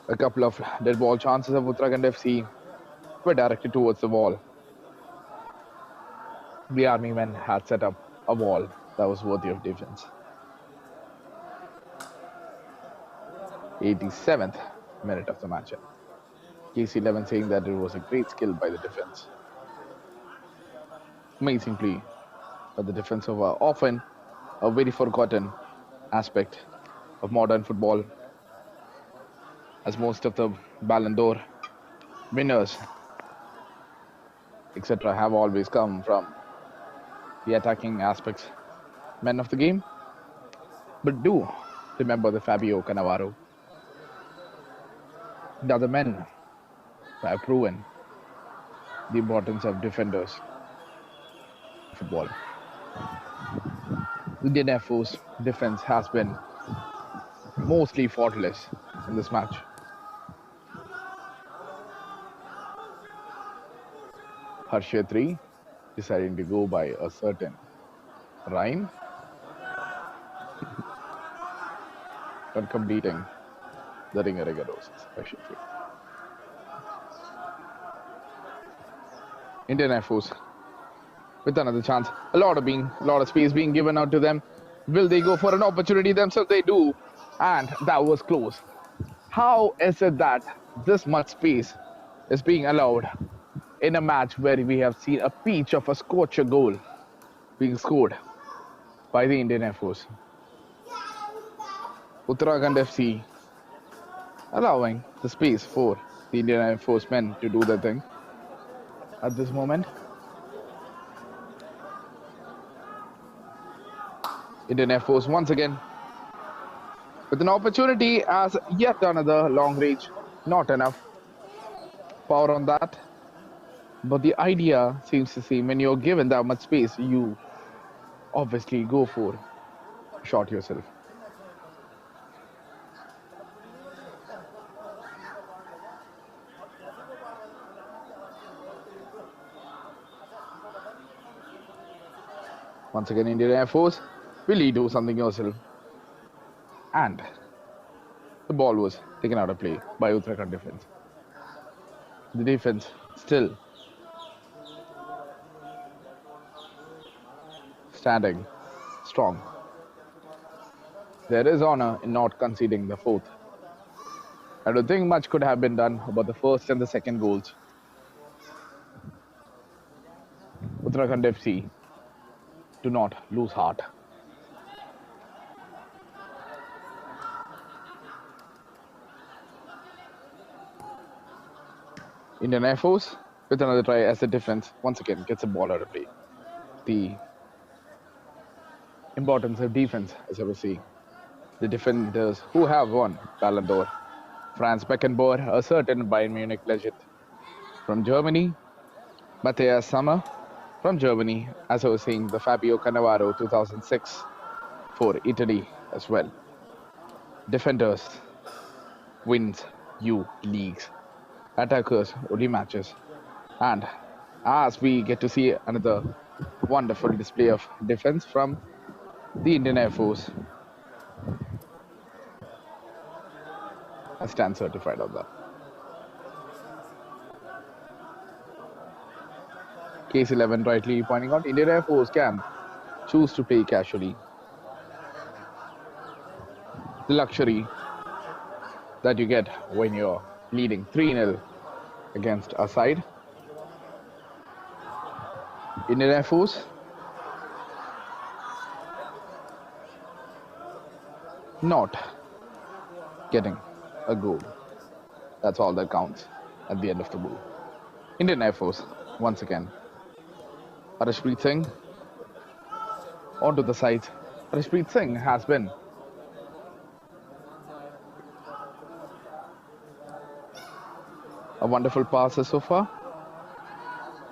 A couple of dead ball chances of Uttarakhand FC were directed towards the wall. The army men had set up a wall that was worthy of defense. 87th minute of the match. KC11 saying that it was a great skill by the defense. Amazing play by the defense of often a very forgotten aspect of modern football, as most of the Ballon d'Or winners, etc., have always come from the attacking aspects, men of the game. But do remember the Fabio Cannavaro. The other men have proven the importance of defenders in football. Indian Air Force defense has been mostly faultless in this match. Harshatri deciding to go by a certain rhyme and completing the ringer roses, Harshatri. Indian Air Force with another chance. A lot of space being given out to them. Will they go for an opportunity themselves? They do. And that was close. How is it that this much space is being allowed in a match where we have seen a peach of a scorcher goal being scored by the Indian Air Force? Uttarakhand FC allowing the space for the Indian Air Force men to do their thing at this moment. Indian Air Force once again with an opportunity as yet another long range. Not enough power on that. But the idea seems the same. When you're given that much space, you obviously go for a shot yourself. Once again, Indian Air Force, will you do something yourself? And the ball was taken out of play by Uttarakhand defense. The defense still standing strong. There is honor in not conceding the fourth. I don't think much could have been done about the first and the second goals. Uttarakhand FC do not lose heart. Indian Air Force with another try as the defense once again gets the ball out of play. The importance of defense, as I was saying. The defenders who have won Ballon d'Or. Franz Beckenbauer, a certain Bayern Munich legend from Germany. Matthias Sammer from Germany, as I was saying, the Fabio Cannavaro 2006 for Italy as well. Defenders wins you leagues. Attackers only matches. And as we get to see another wonderful display of defense from the Indian Air Force, I stand certified on that. Case 11 rightly pointing out Indian Air Force can choose to play casually. The luxury that you get when you're leading 3-0 against a side. Indian Air Force not getting a goal. That's all that counts at the end of the ball. Indian Air Force once again. Harshpreet Singh onto the sides. Harshpreet Singh has been a wonderful passer so far.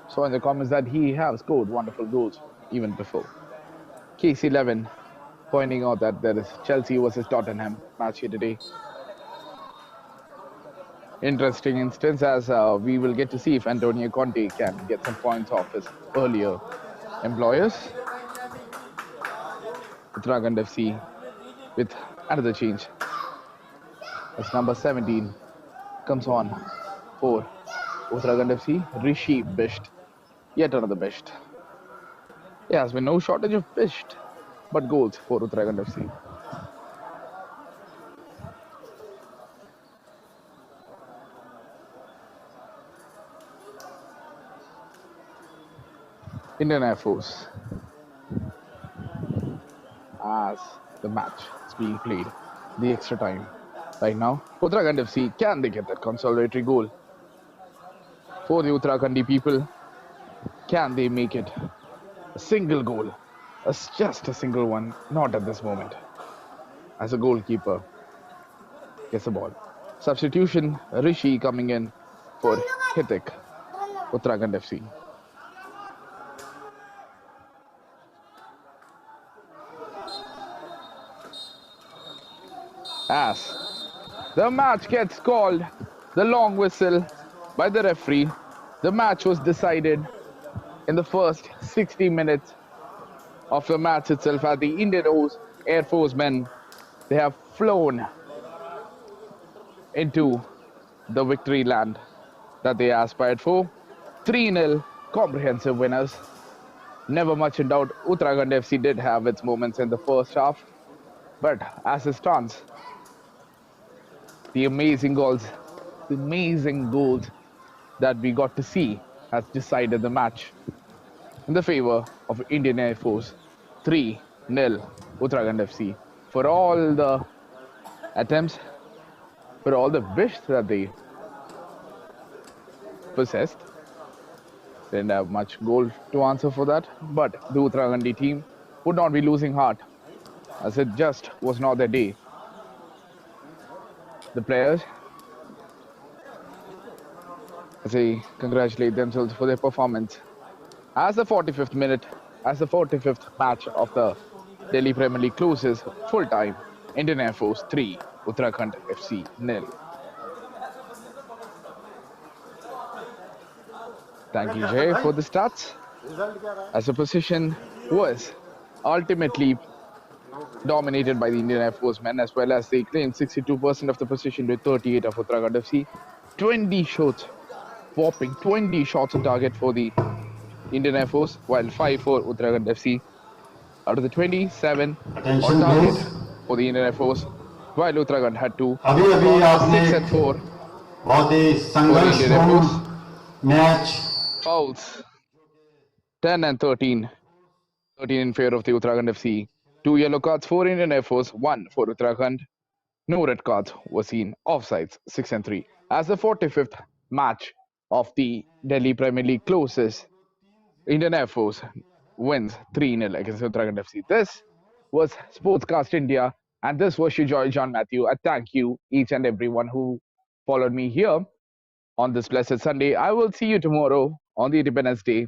So in the comments that he has scored wonderful goals even before. Case 11 pointing out that there is Chelsea versus Tottenham match here today. Interesting instance as we will get to see if Antonio Conte can get some points off his earlier employers. Uttarakhand FC with another change as number 17 comes on for Uttarakhand FC. Rishi Bisht, yet another Bisht. There has been no shortage of Bisht, but goals for Uttarakhand FC. Indian Air Force as the match is being played, the extra time. Right now, Uttarakhand FC, can they get that consolatory goal? For the Uttarakhandi people, can they make it a single goal? Just a single one, not at this moment. As a goalkeeper gets the ball. Substitution, Rishi coming in for Hithik, Uttarakhand FC. As the match gets called, the long whistle by the referee. The match was decided in the first 60 minutes of the match itself as the Indian Air Force men, they have flown into the victory land that they aspired for. 3-0 comprehensive winners. Never much in doubt, Uttarakhand FC did have its moments in the first half, but as it stands, the amazing goals that we got to see has decided the match in the favor of Indian Air Force. 3-0 Uttarakhand FC. For all the attempts, for all the wish that they possessed, they didn't have much goal to answer for that, but the Uttarakhandi team would not be losing heart as it just was not their day. The players, as they congratulate themselves for their performance. As the 45th minute, as the 45th match of the Delhi Premier League closes, full time, Indian Air Force 3, Uttarakhand FC 0. Thank you, Jay, for the stats. As the position was ultimately dominated by the Indian Air Force men, as well as they claimed 62% of the position with 38 of Uttarakhand FC. 20 shots, whopping 20 shots on target for the Indian Air Force, while 5 for Uttarakhand FC. Out of the 27 Attention, on target please. for the Indian Air Force, while Uttarakhand had 2. अभी आपने 6 and 4 बहुत ही for the Indian Air Force. संघर्षपूर्ण match Fouls 10 and 13. 13 in favor of the Uttarakhand FC. 2 yellow cards for Indian Air Force, 1 for Uttarakhand. No red cards were seen. Offsides 6 and 3. As the 45th match of the Delhi Premier League closes, Indian Air Force wins 3-0 against Uttarakhand FC. This was Sportscast India, and this was Shujoy John Matthew. I thank you, each and everyone who followed me here on this blessed Sunday. I will see you tomorrow on the Independence Day.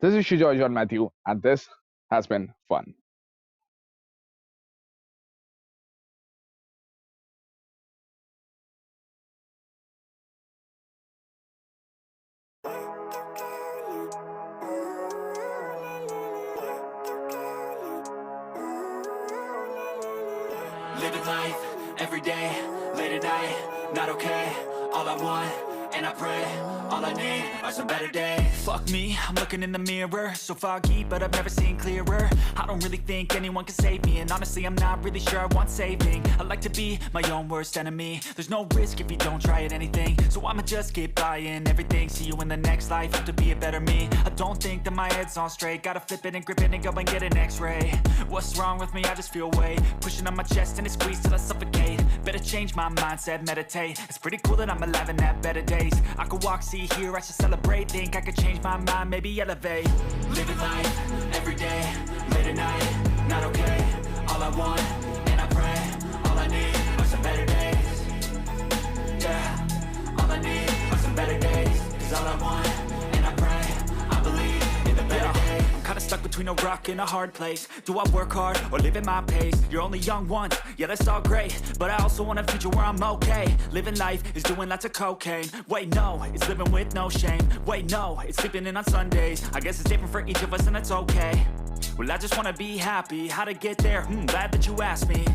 This is Shujoy John Matthew, and this has been fun. Living life, every day, late at night, not okay. All I want and I pray. All I need are some better days. Fuck me, I'm looking in the mirror, so foggy, but I've never seen clearer. I don't really think anyone can save me, and honestly I'm not really sure I want saving. I like to be my own worst enemy. There's no risk if you don't try at anything, so I'ma just keep buying everything. See you in the next life, have to be a better me. I don't think that my head's on straight, gotta flip it and grip it and go and get an x-ray. What's wrong with me? I just feel weight pushing on my chest and it squeezes till I suffocate. Better change my mindset, meditate. It's pretty cool that I'm alive and have better days. I could walk, see, hear, I should celebrate. Think I could change my mind, maybe elevate. Living life, every day, late at night, not okay. All I want, and I pray, all I need are some better days. Yeah, all I need are some better days. Cause all I want, and I pray, I believe in the better days. I'm kinda stuck between a rock and a hard place. Do I work hard or live at my pace? You're only young once, yeah that's all great, but I also want a future where I'm okay. Living life is doing lots of cocaine. Wait no, it's living with no shame. Wait no, it's sleeping in on Sundays. I guess it's different for each of us and that's okay. Well I just wanna be happy, how to get there? Glad that you asked me.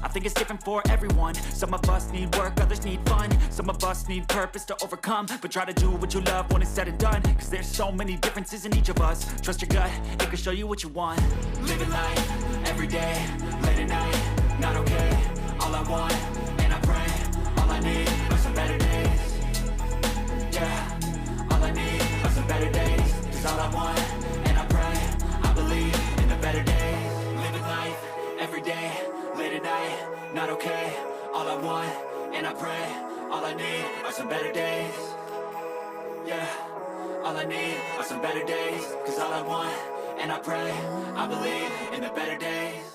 I think it's different for everyone. Some of us need work, others need fun. Some of us need purpose to overcome. But try to do what you love when it's said and done. Cause there's so many differences in each of us. Trust your gut, it can show you what you want. Living life, every day, late at night, not okay. All I want, and I pray, all I need are some better days. Yeah, all I need are some better days. Cause all I want, and I pray, I believe in the better days. Living life, every day, late at night, not okay. All I want, and I pray, all I need are some better days. Yeah, all I need are some better days. Cause all I want, and I pray, I believe in the better days.